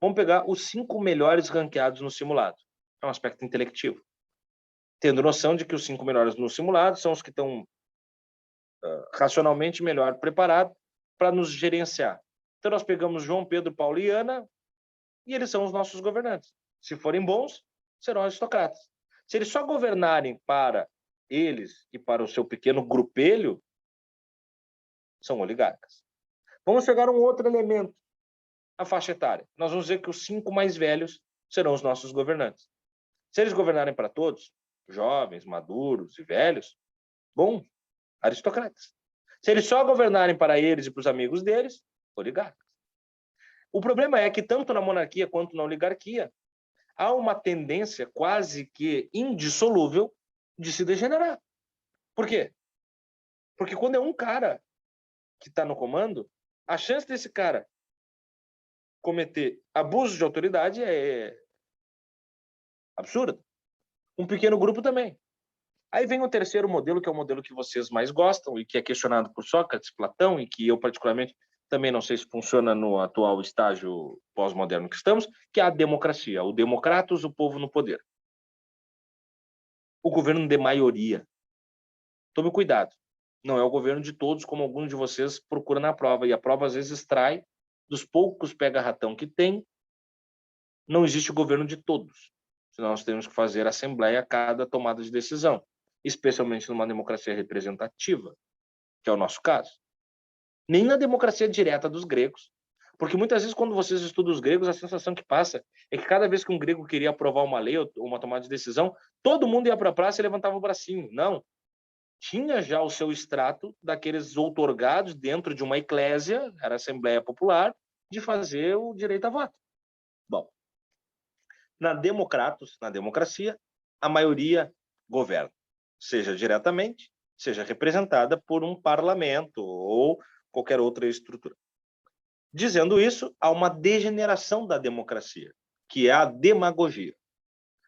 Vamos pegar os 5 melhores ranqueados no simulado. É um aspecto intelectivo. Tendo noção de que os 5 melhores no simulado são os que estão racionalmente melhor preparados para nos gerenciar. Então, nós pegamos João, Pedro, Paulo e Ana e eles são os nossos governantes. Se forem bons, serão aristocratas. Se eles só governarem para eles e para o seu pequeno grupelho, são oligarcas. Vamos pegar um outro elemento, a faixa etária. Nós vamos dizer que os 5 mais velhos serão os nossos governantes. Se eles governarem para todos, jovens, maduros e velhos, bom, aristocratas. Se eles só governarem para eles e para os amigos deles, oligarcas. O problema é que tanto na monarquia quanto na oligarquia há uma tendência quase que indissolúvel de se degenerar. Por quê? Porque quando é um cara que está no comando, a chance desse cara cometer abuso de autoridade é absurda. Um pequeno grupo também. Aí vem o terceiro modelo, que é o modelo que vocês mais gostam e que é questionado por Sócrates, Platão, e que eu particularmente também não sei se funciona no atual estágio pós-moderno que estamos, que é a democracia. O democratos, o povo no poder. O governo de maioria. Tome cuidado. Não é o governo de todos, como alguns de vocês procuram na prova. E a prova, às vezes, extrai dos poucos pega-ratão que tem. Não existe o governo de todos. Senão nós temos que fazer assembleia a cada tomada de decisão. Especialmente numa democracia representativa, que é o nosso caso. Nem na democracia direta dos gregos. Porque muitas vezes, quando vocês estudam os gregos, a sensação que passa é que cada vez que um grego queria aprovar uma lei ou uma tomada de decisão, todo mundo ia para a praça e levantava o bracinho. Não. Tinha já o seu extrato daqueles outorgados dentro de uma eclésia, era a Assembleia Popular, de fazer o direito a voto. Bom, na democracia, a maioria governa, seja diretamente, seja representada por um parlamento ou qualquer outra estrutura. Dizendo isso, há uma degeneração da democracia, que é a demagogia.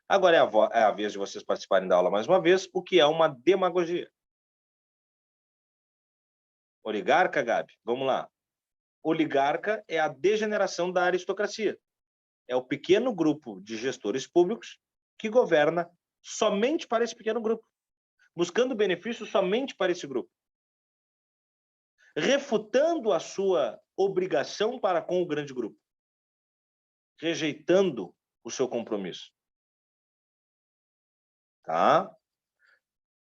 Agora é a vez de vocês participarem da aula mais uma vez, o que é uma demagogia. Oligarca, Gabi, vamos lá. Oligarca é a degeneração da aristocracia. É o pequeno grupo de gestores públicos que governa somente para esse pequeno grupo, buscando benefícios somente para esse grupo, refutando a sua obrigação para com o grande grupo, rejeitando o seu compromisso. Tá?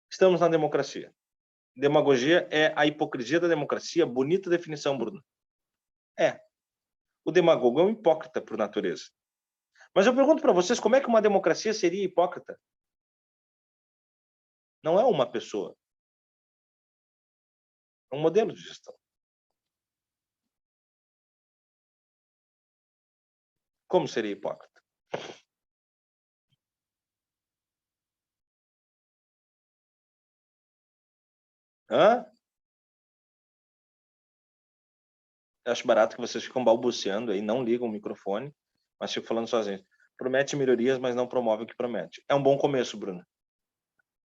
Estamos na democracia. Demagogia é a hipocrisia da democracia. Bonita definição, Bruno. É. O demagogo é um hipócrita por natureza. Mas eu pergunto para vocês, como é que uma democracia seria hipócrita? Não é uma pessoa. É um modelo de gestão. Como seria hipócrita? Hã? Eu acho barato que vocês ficam balbuciando aí, não ligam o microfone, mas ficam falando sozinhos. Promete melhorias, mas não promove o que promete. É um bom começo, Bruno.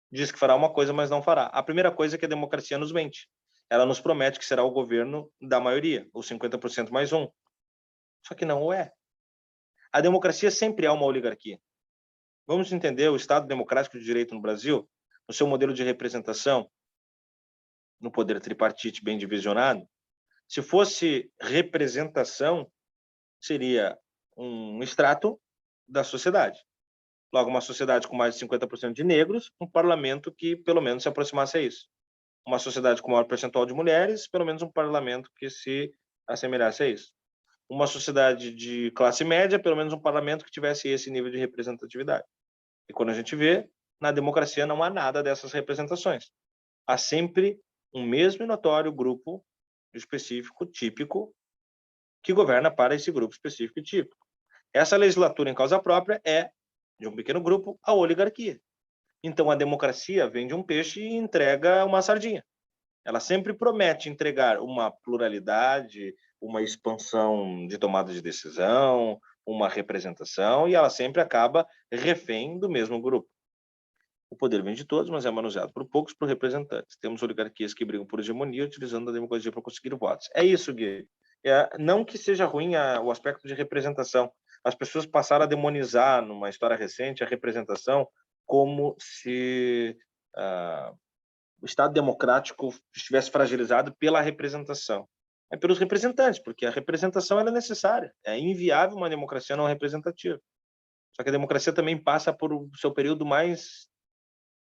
Diz que fará uma coisa, mas não fará. A primeira coisa é que a democracia nos mente. Ela nos promete que será o governo da maioria, os 50% mais um. Só que não o é. A democracia sempre é uma oligarquia. Vamos entender o Estado Democrático de Direito no Brasil, no seu modelo de representação, no poder tripartite bem divisionado. Se fosse representação, seria um extrato da sociedade. Logo, uma sociedade com mais de 50% de negros, um parlamento que pelo menos se aproximasse a isso. Uma sociedade com maior percentual de mulheres, pelo menos um parlamento que se assemelhasse a isso. Uma sociedade de classe média, pelo menos um parlamento que tivesse esse nível de representatividade. E quando a gente vê, na democracia não há nada dessas representações. Há sempre um mesmo e notório grupo específico, típico, que governa para esse grupo específico e típico. Essa legislatura em causa própria é de um pequeno grupo, a oligarquia. Então, a democracia vende um peixe e entrega uma sardinha. Ela sempre promete entregar uma pluralidade, uma expansão de tomada de decisão, uma representação, e ela sempre acaba refém do mesmo grupo. O poder vem de todos, mas é manuseado por poucos, por representantes. Temos oligarquias que brigam por hegemonia, utilizando a democracia para conseguir votos. É isso, Gui. Não que seja ruim o aspecto de representação. As pessoas passaram a demonizar, numa história recente, a representação como se o Estado democrático estivesse fragilizado pela representação. É pelos representantes, porque a representação ela é necessária. É inviável uma democracia não representativa. Só que a democracia também passa por o seu período mais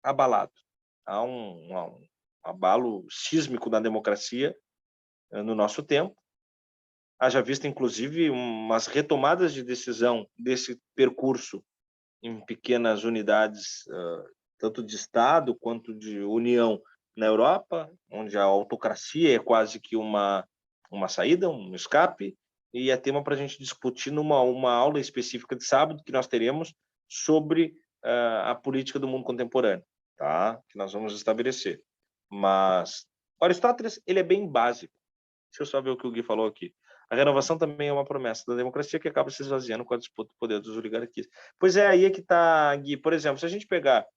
abalado. Há um abalo sísmico da democracia no nosso tempo. Haja vista, inclusive, umas retomadas de decisão desse percurso em pequenas unidades, tanto de Estado quanto de União na Europa, onde a autocracia é quase que uma saída, um escape, e é tema para a gente discutir uma aula específica de sábado que nós teremos sobre a política do mundo contemporâneo, tá? Que nós vamos estabelecer. Mas Aristóteles, ele é bem básico. Deixa eu só ver o que o Gui falou aqui. A renovação também é uma promessa da democracia que acaba se esvaziando com a disputa do poder dos oligarquias. Pois é, aí é que está, Gui. Por exemplo, se a gente pegar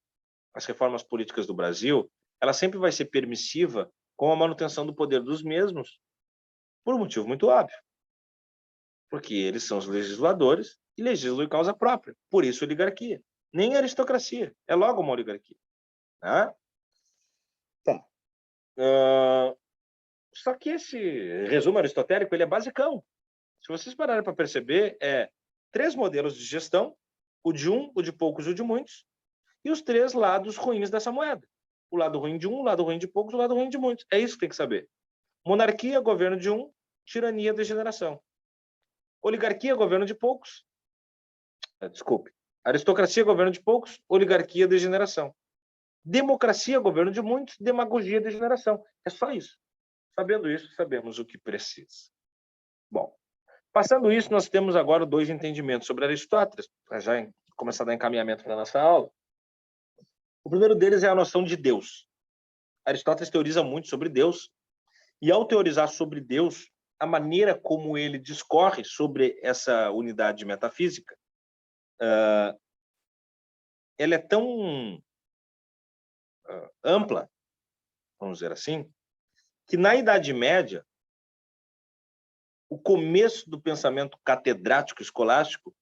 as reformas políticas do Brasil, ela sempre vai ser permissiva com a manutenção do poder dos mesmos, por um motivo muito óbvio. Porque eles são os legisladores e legislam em causa própria. Por isso, oligarquia. Nem aristocracia. É logo uma oligarquia. Tá? Só que esse resumo aristotélico ele é basicão. Se vocês pararem para perceber, 3 modelos de gestão, o de um, o de poucos e o de muitos, e os 3 lados ruins dessa moeda. O lado ruim de um, o lado ruim de poucos, o lado ruim de muitos. É isso que tem que saber. Monarquia, governo de um, tirania, degeneração. Oligarquia, governo de poucos. Desculpe. Aristocracia, governo de poucos, oligarquia, degeneração. Democracia, governo de muitos, demagogia, degeneração. É só isso. Sabendo isso, sabemos o que precisa. Bom, passando isso, nós temos agora 2 entendimentos sobre Aristóteles, para já começar a dar encaminhamento para a nossa aula. O primeiro deles é a noção de Deus. Aristóteles teoriza muito sobre Deus, e ao teorizar sobre Deus, a maneira como ele discorre sobre essa unidade metafísica, ela é tão ampla, vamos dizer assim, que na Idade Média, o começo do pensamento catedrático escolástico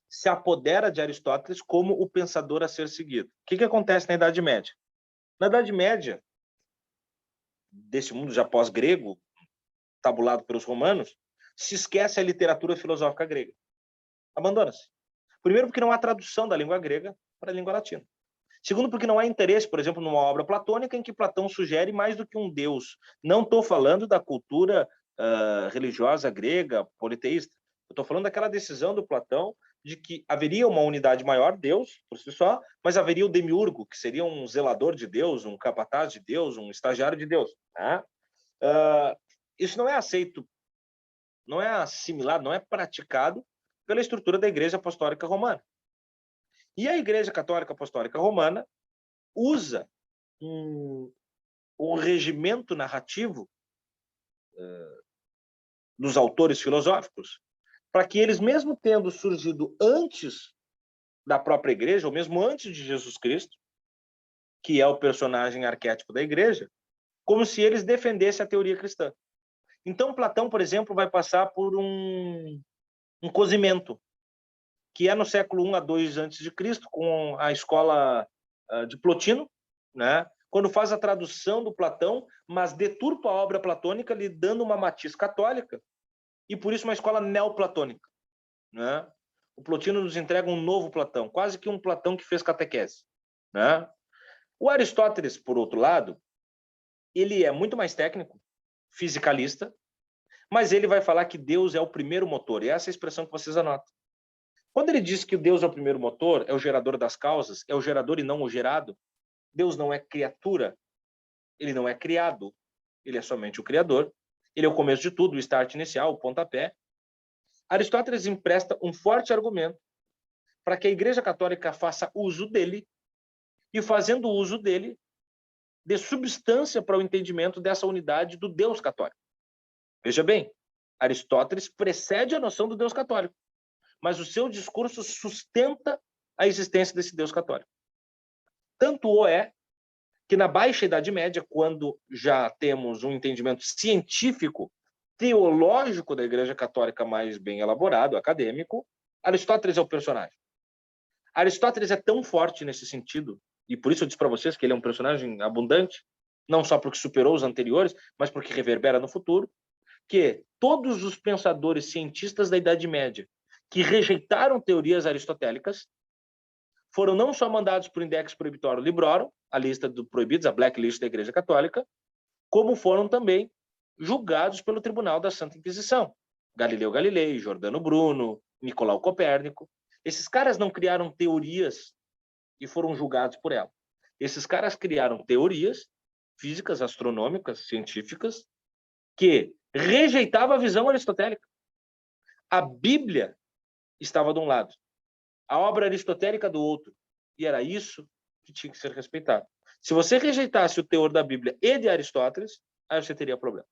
se apodera de Aristóteles como o pensador a ser seguido. O que acontece na Idade Média? Na Idade Média, desse mundo já pós-grego, tabulado pelos romanos, se esquece a literatura filosófica grega. Abandona-se. Primeiro, porque não há tradução da língua grega para a língua latina. Segundo, porque não há interesse, por exemplo, numa obra platônica em que Platão sugere mais do que um deus. Não estou falando da cultura religiosa grega, politeísta. Eu estou falando daquela decisão do Platão de que haveria uma unidade maior, Deus, por si só, mas haveria o demiurgo, que seria um zelador de Deus, um capataz de Deus, um estagiário de Deus. Né? Isso não é aceito, não é assimilado, não é praticado pela estrutura da Igreja Apostólica Romana. E a Igreja Católica Apostólica Romana usa um regimento narrativo dos autores filosóficos para que eles, mesmo tendo surgido antes da própria Igreja, ou mesmo antes de Jesus Cristo, que é o personagem arquétipo da Igreja, como se eles defendessem a teoria cristã. Então, Platão, por exemplo, vai passar por um cozimento, que é no século I a II a.C., com a escola de Plotino, né? Quando faz a tradução do Platão, mas deturpa a obra platônica, lhe dando uma matiz católica, e por isso uma escola neoplatônica. Né? O Plotino nos entrega um novo Platão, quase que um Platão que fez catequese. Né? O Aristóteles, por outro lado, ele é muito mais técnico, fisicalista, mas ele vai falar que Deus é o primeiro motor, e essa é a expressão que vocês anotam. Quando ele diz que Deus é o primeiro motor, é o gerador das causas, é o gerador e não o gerado, Deus não é criatura, ele não é criado, ele é somente o criador, ele é o começo de tudo, o start inicial, o pontapé. Aristóteles empresta um forte argumento para que a Igreja Católica faça uso dele e, fazendo uso dele, dê substância para o entendimento dessa unidade do Deus católico. Veja bem, Aristóteles precede a noção do Deus católico, mas o seu discurso sustenta a existência desse Deus católico. Tanto o é que na Baixa Idade Média, quando já temos um entendimento científico, teológico da Igreja Católica mais bem elaborado, acadêmico, Aristóteles é o personagem. Aristóteles é tão forte nesse sentido, e por isso eu disse para vocês que ele é um personagem abundante, não só porque superou os anteriores, mas porque reverbera no futuro, que todos os pensadores cientistas da Idade Média que rejeitaram teorias aristotélicas foram não só mandados por Index Prohibitorum Librorum, a lista dos proibidos, a blacklist da Igreja Católica, como foram também julgados pelo Tribunal da Santa Inquisição. Galileu Galilei, Giordano Bruno, Nicolau Copérnico. Esses caras não criaram teorias e foram julgados por ela. Esses caras criaram teorias físicas, astronômicas, científicas, que rejeitavam a visão aristotélica. A Bíblia estava de um lado, a obra aristotélica do outro, e era isso que tinha que ser respeitado. Se você rejeitasse o teor da Bíblia e de Aristóteles, aí você teria problema.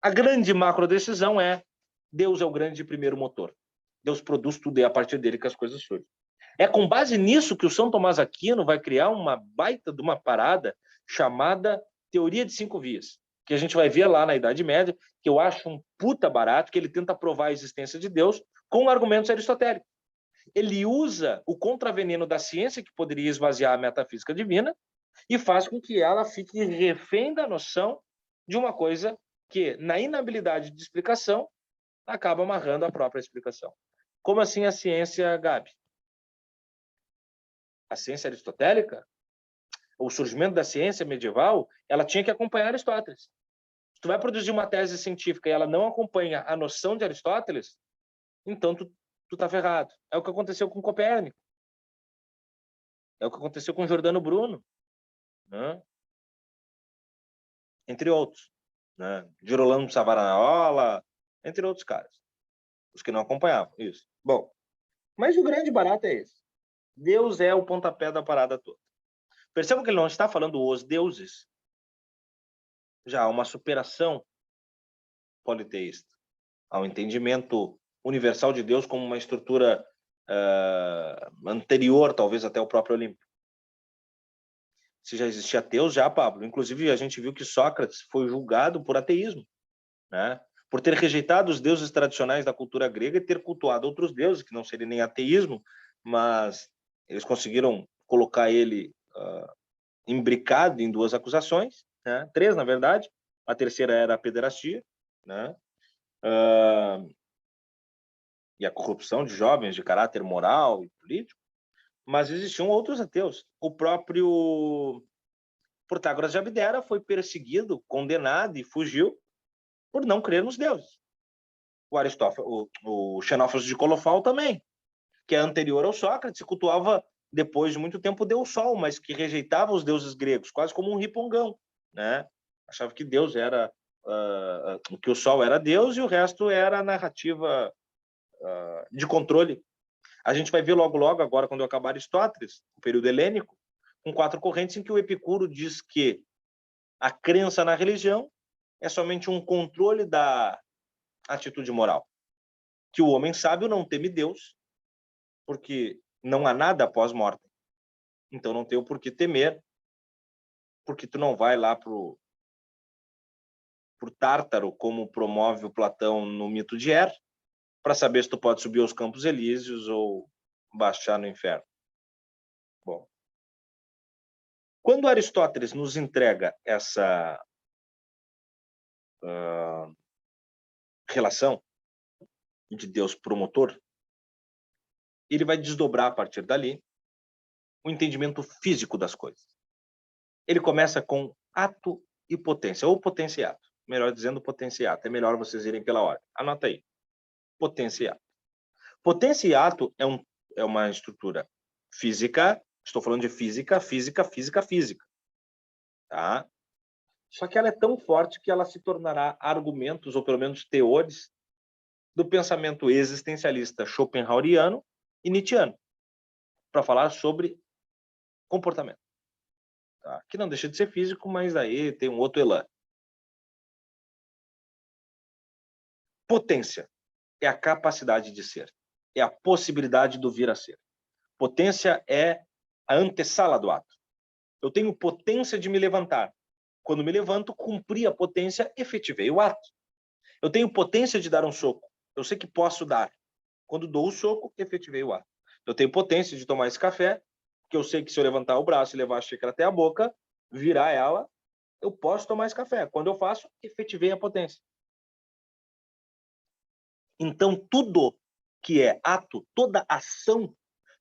A grande macro decisão é: Deus é o grande primeiro motor. Deus produz tudo e é a partir dele que as coisas surgem. É com base nisso que o São Tomás Aquino vai criar uma baita de uma parada chamada teoria de 5 vias, que a gente vai ver lá na Idade Média, que eu acho um puta barato, que ele tenta provar a existência de Deus com argumentos aristotélicos. Ele usa o contraveneno da ciência, que poderia esvaziar a metafísica divina, e faz com que ela fique refém da noção de uma coisa que, na inabilidade de explicação, acaba amarrando a própria explicação. Como assim a ciência, Gabi? A ciência aristotélica, o surgimento da ciência medieval, ela tinha que acompanhar Aristóteles. Se tu vai produzir uma tese científica e ela não acompanha a noção de Aristóteles, então tu tá ferrado. É o que aconteceu com Copérnico. É o que aconteceu com Giordano Bruno, né? Entre outros, né? Girolamo Savonarola, entre outros caras. Os que não acompanhavam, isso. Bom, mas o grande barato é esse. Deus é o pontapé da parada toda. Percebam que ele não está falando os deuses. Já há uma superação politeísta ao entendimento universal de Deus como uma estrutura anterior, talvez até o próprio Olimpo. Se já existia ateus, já, Pablo. Inclusive, a gente viu que Sócrates foi julgado por ateísmo, né? Por ter rejeitado os deuses tradicionais da cultura grega e ter cultuado outros deuses, que não seria nem ateísmo, mas eles conseguiram colocar ele imbricado em 2 acusações, né? 3, na verdade. A terceira era a pederastia, né? E a corrupção de jovens de caráter moral e político. Mas existiam outros ateus. O próprio Protágoras de Abdera foi perseguido, condenado e fugiu por não crer nos deuses. O Aristófanes, o Xenófono de Colofal também, que é anterior ao Sócrates, cultuava depois de muito tempo o Deus Sol, mas que rejeitava os deuses gregos, quase como um ripongão, né? Achava que Deus era que o Sol era Deus e o resto era a narrativa de controle. A gente vai ver logo agora, quando eu acabar Aristóteles, o período helênico, com 4 correntes em que o Epicuro diz que a crença na religião é somente um controle da atitude moral. Que o homem sábio não teme Deus, porque não há nada após morte. Então não tem o porquê temer, porque tu não vai lá pro Tártaro, como promove o Platão no mito de Er, para saber se tu pode subir aos Campos Elíseos ou baixar no inferno. Bom, quando Aristóteles nos entrega essa relação de Deus promotor, ele vai desdobrar a partir dali o entendimento físico das coisas. Ele começa com ato e potência, ou potenciato. Melhor dizendo, potenciato. É melhor vocês irem pela ordem. Anota aí. Potenciato. Potenciato é uma estrutura física. Estou falando de física. Tá? Só que ela é tão forte que ela se tornará argumentos, ou pelo menos teores, do pensamento existencialista schopenhaueriano e nietzschiano, para falar sobre comportamento. Tá? Que não deixa de ser físico, mas daí tem um outro elan. Potência é a capacidade de ser, é a possibilidade do vir a ser. Potência é a antessala do ato. Eu tenho potência de me levantar. Quando me levanto, cumpri a potência, efetivei o ato. Eu tenho potência de dar um soco. Eu sei que posso dar. Quando dou o soco, efetivei o ato. Eu tenho potência de tomar esse café, que eu sei que se eu levantar o braço e levar a xícara até a boca, virar ela, eu posso tomar esse café. Quando eu faço, efetivei a potência. Então, tudo que é ato, toda ação,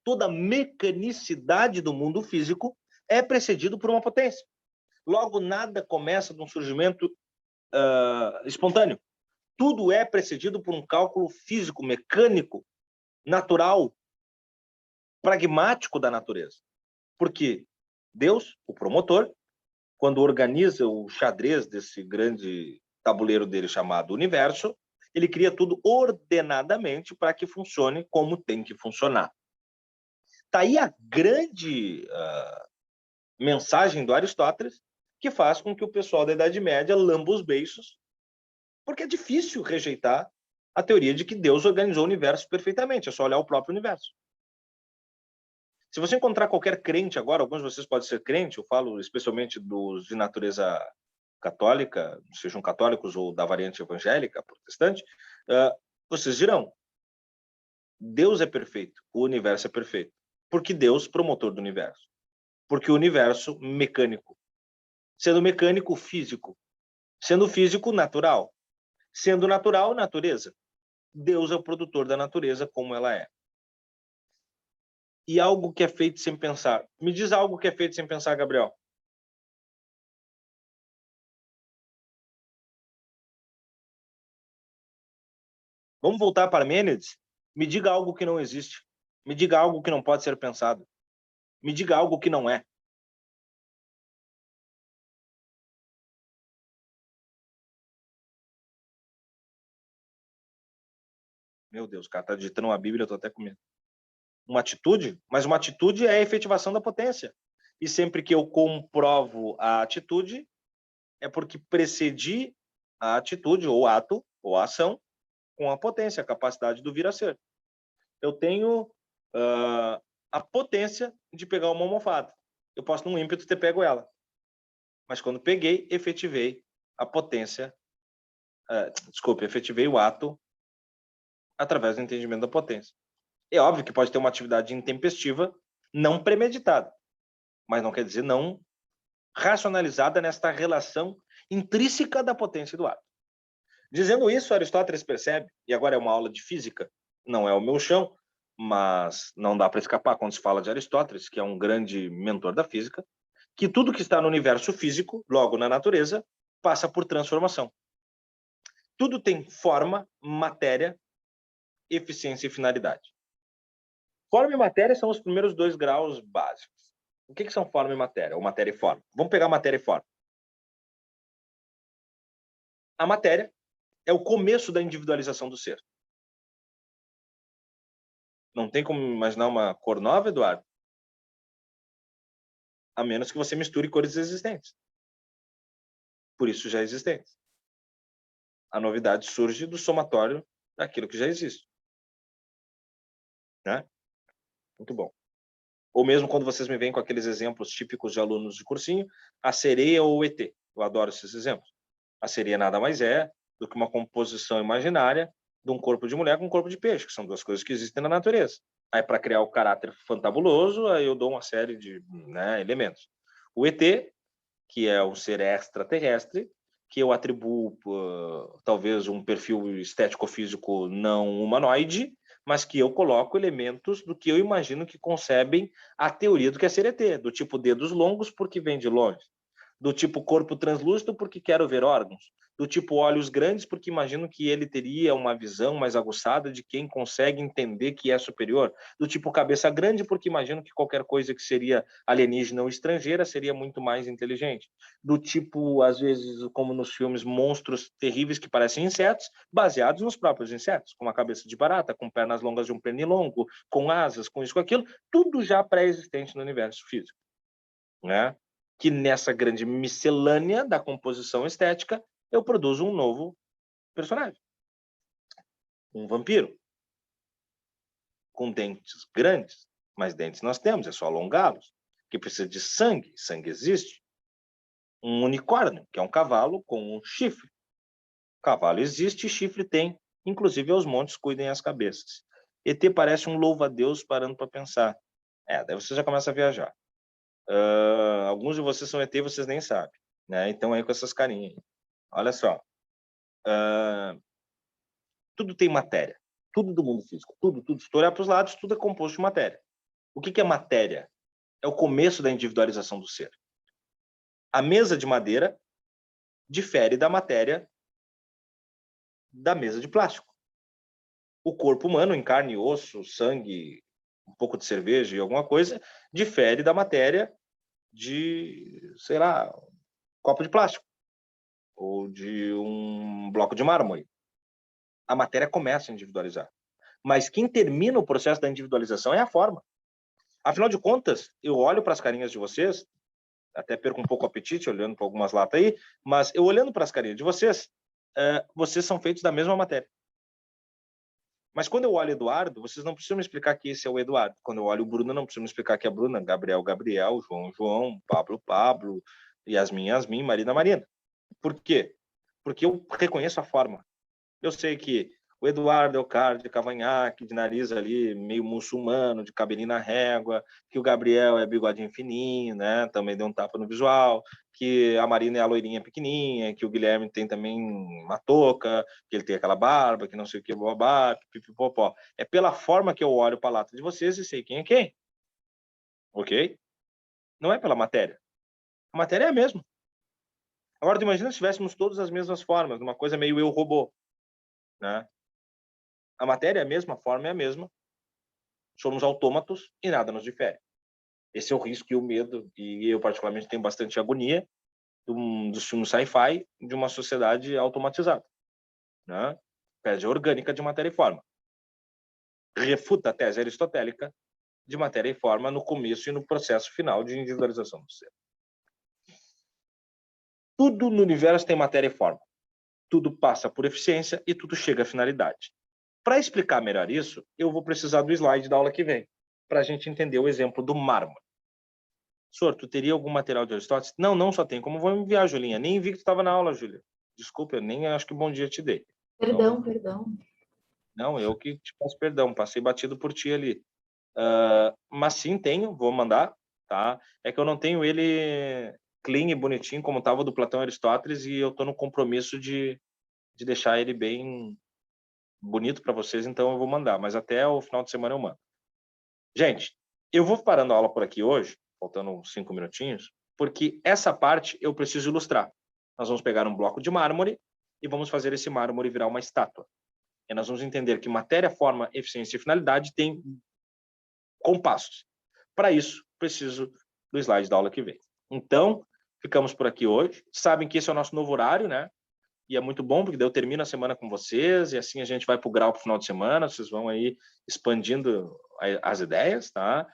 toda mecanicidade do mundo físico é precedido por uma potência. Logo, nada começa de um surgimento espontâneo. Tudo é precedido por um cálculo físico, mecânico, natural, pragmático da natureza. Porque Deus, o promotor, quando organiza o xadrez desse grande tabuleiro dele chamado universo, ele cria tudo ordenadamente para que funcione como tem que funcionar. Está aí a grande mensagem do Aristóteles, que faz com que o pessoal da Idade Média lamba os beiços, porque é difícil rejeitar a teoria de que Deus organizou o universo perfeitamente, é só olhar o próprio universo. Se você encontrar qualquer crente agora, alguns de vocês podem ser crente, eu falo especialmente dos de natureza católica, sejam católicos ou da variante evangélica, protestante, vocês dirão, Deus é perfeito, o universo é perfeito. Porque Deus, promotor do universo. Porque o universo, mecânico. Sendo mecânico, físico. Sendo físico, natural. Sendo natural, natureza. Deus é o produtor da natureza como ela é. E algo que é feito sem pensar. Me diz algo que é feito sem pensar, Gabriel. Vamos voltar para Parmênides? Me diga algo que não existe. Me diga algo que não pode ser pensado. Me diga algo que não é. Meu Deus, o cara está digitando uma Bíblia, eu estou até com medo. Uma atitude? Mas uma atitude é a efetivação da potência. E sempre que eu comprovo a atitude, é porque precedi a atitude, ou ato, ou ação, com a potência, a capacidade do vir a ser. Eu tenho a potência de pegar uma almofada. Eu posso, num ímpeto, ter pego ela. Mas quando peguei, efetivei a potência, efetivei o ato através do entendimento da potência. É óbvio que pode ter uma atividade intempestiva, não premeditada, mas não quer dizer não racionalizada nesta relação intrínseca da potência e do ato. Dizendo isso, Aristóteles percebe, e agora é uma aula de física, não é o meu chão, mas não dá para escapar quando se fala de Aristóteles, que é um grande mentor da física, que tudo que está no universo físico, logo na natureza, passa por transformação. Tudo tem forma, matéria, eficiência e finalidade. Forma e matéria são os primeiros 2 graus básicos. O que são forma e matéria? Ou matéria e forma? Vamos pegar matéria e forma. A matéria é o começo da individualização do ser. Não tem como imaginar uma cor nova, Eduardo? A menos que você misture cores existentes. Por isso já existentes. A novidade surge do somatório daquilo que já existe. Né? Muito bom. Ou mesmo quando vocês me vêm com aqueles exemplos típicos de alunos de cursinho, a sereia ou o ET. Eu adoro esses exemplos. A sereia nada mais é do que uma composição imaginária de um corpo de mulher com um corpo de peixe, que são 2 coisas que existem na natureza. Aí, para criar o caráter fantabuloso, aí eu dou uma série de elementos. O ET, que é um ser extraterrestre, que eu atribuo talvez um perfil estético-físico não humanoide, mas que eu coloco elementos do que eu imagino que concebem a teoria do que é ser ET, do tipo dedos longos porque vem de longe, do tipo corpo translúcido porque quero ver órgãos, Do tipo olhos grandes, porque imagino que ele teria uma visão mais aguçada de quem consegue entender que é superior. Do tipo cabeça grande, porque imagino que qualquer coisa que seria alienígena ou estrangeira seria muito mais inteligente. Do tipo, às vezes, como nos filmes, monstros terríveis que parecem insetos, baseados nos próprios insetos, com uma cabeça de barata, com pernas longas de um pernilongo, com asas, com isso, com aquilo, tudo já pré-existente no universo físico, né? Que nessa grande miscelânea da composição estética, eu produzo um novo personagem. Um vampiro. Com dentes grandes, mas dentes nós temos, é só alongá-los. Que precisa de sangue, sangue existe. Um unicórnio, que é um cavalo com um chifre. Cavalo existe, chifre tem. Inclusive aos montes cuidem as cabeças. ET parece um louva-a-Deus parando para pensar. Daí você já começa a viajar. Alguns de vocês são ET e vocês nem sabem, né? Então aí com essas carinhas. Olha só. Tudo tem matéria. Tudo do mundo físico. Tudo. Se tu olhar para os lados, tudo é composto de matéria. O que é matéria? É o começo da individualização do ser. A mesa de madeira difere da matéria da mesa de plástico. O corpo humano, em carne, osso, sangue, um pouco de cerveja e alguma coisa, difere da matéria de, sei lá, um copo de plástico ou de um bloco de mármore. A matéria começa a individualizar. Mas quem termina o processo da individualização é a forma. Afinal de contas, eu olho para as carinhas de vocês, até perco um pouco o apetite olhando para algumas latas aí, mas eu olhando para as carinhas de vocês, vocês são feitos da mesma matéria. Mas quando eu olho o Eduardo, vocês não precisam me explicar que esse é o Eduardo. Quando eu olho o Bruno, não precisam me explicar que é a Bruna, Gabriel, Gabriel, João, João, Pablo, Pablo, Yasmin, Yasmin, Marina, Marina. Por quê? Porque eu reconheço a forma. Eu sei que o Eduardo é o cara de cavanhaque, de nariz ali meio muçulmano, de cabelinho na régua, que o Gabriel é bigodinho fininho, né? Também deu um tapa no visual, que a Marina é a loirinha pequenininha, que o Guilherme tem também uma touca, que ele tem aquela barba, que não sei o que, babá, pipipopó. É pela forma que eu olho para a lata de vocês e sei quem é quem. Ok? Não é pela matéria. A matéria é a mesma. Agora, imagina se tivéssemos todas as mesmas formas, uma coisa meio eu robô, né? A matéria é a mesma, a forma é a mesma. Somos autômatos e nada nos difere. Esse é o risco e o medo, e eu particularmente tenho bastante agonia dos filmes sci-fi de uma sociedade automatizada, né? Pede orgânica de matéria e forma. Refuta a tese aristotélica de matéria e forma no começo e no processo final de individualização do ser. Tudo no universo tem matéria e forma. Tudo passa por eficiência e tudo chega à finalidade. Para explicar melhor isso, eu vou precisar do slide da aula que vem, para a gente entender o exemplo do mármore. Sor, tu teria algum material de Aristóteles? Não, não só tem. Como vou enviar, Julinha? Nem vi que tu estava na aula, Júlia. Desculpa, eu nem acho que bom dia te dei. Perdão, perdão. Não, eu que te peço perdão, passei batido por ti ali. Mas sim, tenho, vou mandar, tá? É que eu não tenho ele clean e bonitinho, como estava do Platão e Aristóteles, e eu estou no compromisso de deixar ele bem bonito para vocês, então eu vou mandar. Mas até o final de semana eu mando. Gente, eu vou parando a aula por aqui hoje, faltando uns 5 minutinhos, porque essa parte eu preciso ilustrar. Nós vamos pegar um bloco de mármore e vamos fazer esse mármore virar uma estátua. E nós vamos entender que matéria, forma, eficiência e finalidade têm compassos. Para isso, preciso do slide da aula que vem. Então, ficamos por aqui hoje. Sabem que esse é o nosso novo horário, né? E é muito bom, porque daí eu termino a semana com vocês, e assim a gente vai para o grau para o final de semana, vocês vão aí expandindo as ideias, tá?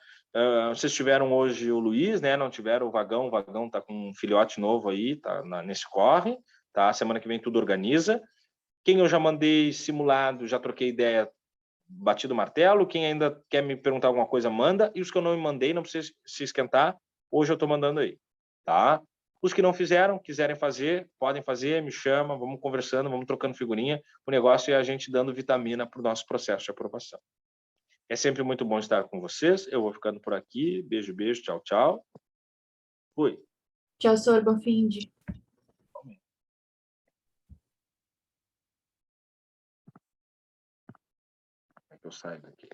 Vocês tiveram hoje o Luiz, né? Não tiveram o Vagão tá com um filhote novo aí, tá nesse corre, tá? Semana que vem tudo organiza. Quem eu já mandei simulado, já troquei ideia, batido o martelo. Quem ainda quer me perguntar alguma coisa, manda. E os que eu não me mandei, não precisa se esquentar, hoje eu estou mandando aí, tá? Os que não fizeram, quiserem fazer, podem fazer, me chama, vamos conversando, vamos trocando figurinha. O negócio é a gente dando vitamina para o nosso processo de aprovação. É sempre muito bom estar com vocês. Eu vou ficando por aqui. Beijo, beijo. Tchau, tchau. Fui. Tchau, Sor, bom fim de. Como é que eu saio daqui?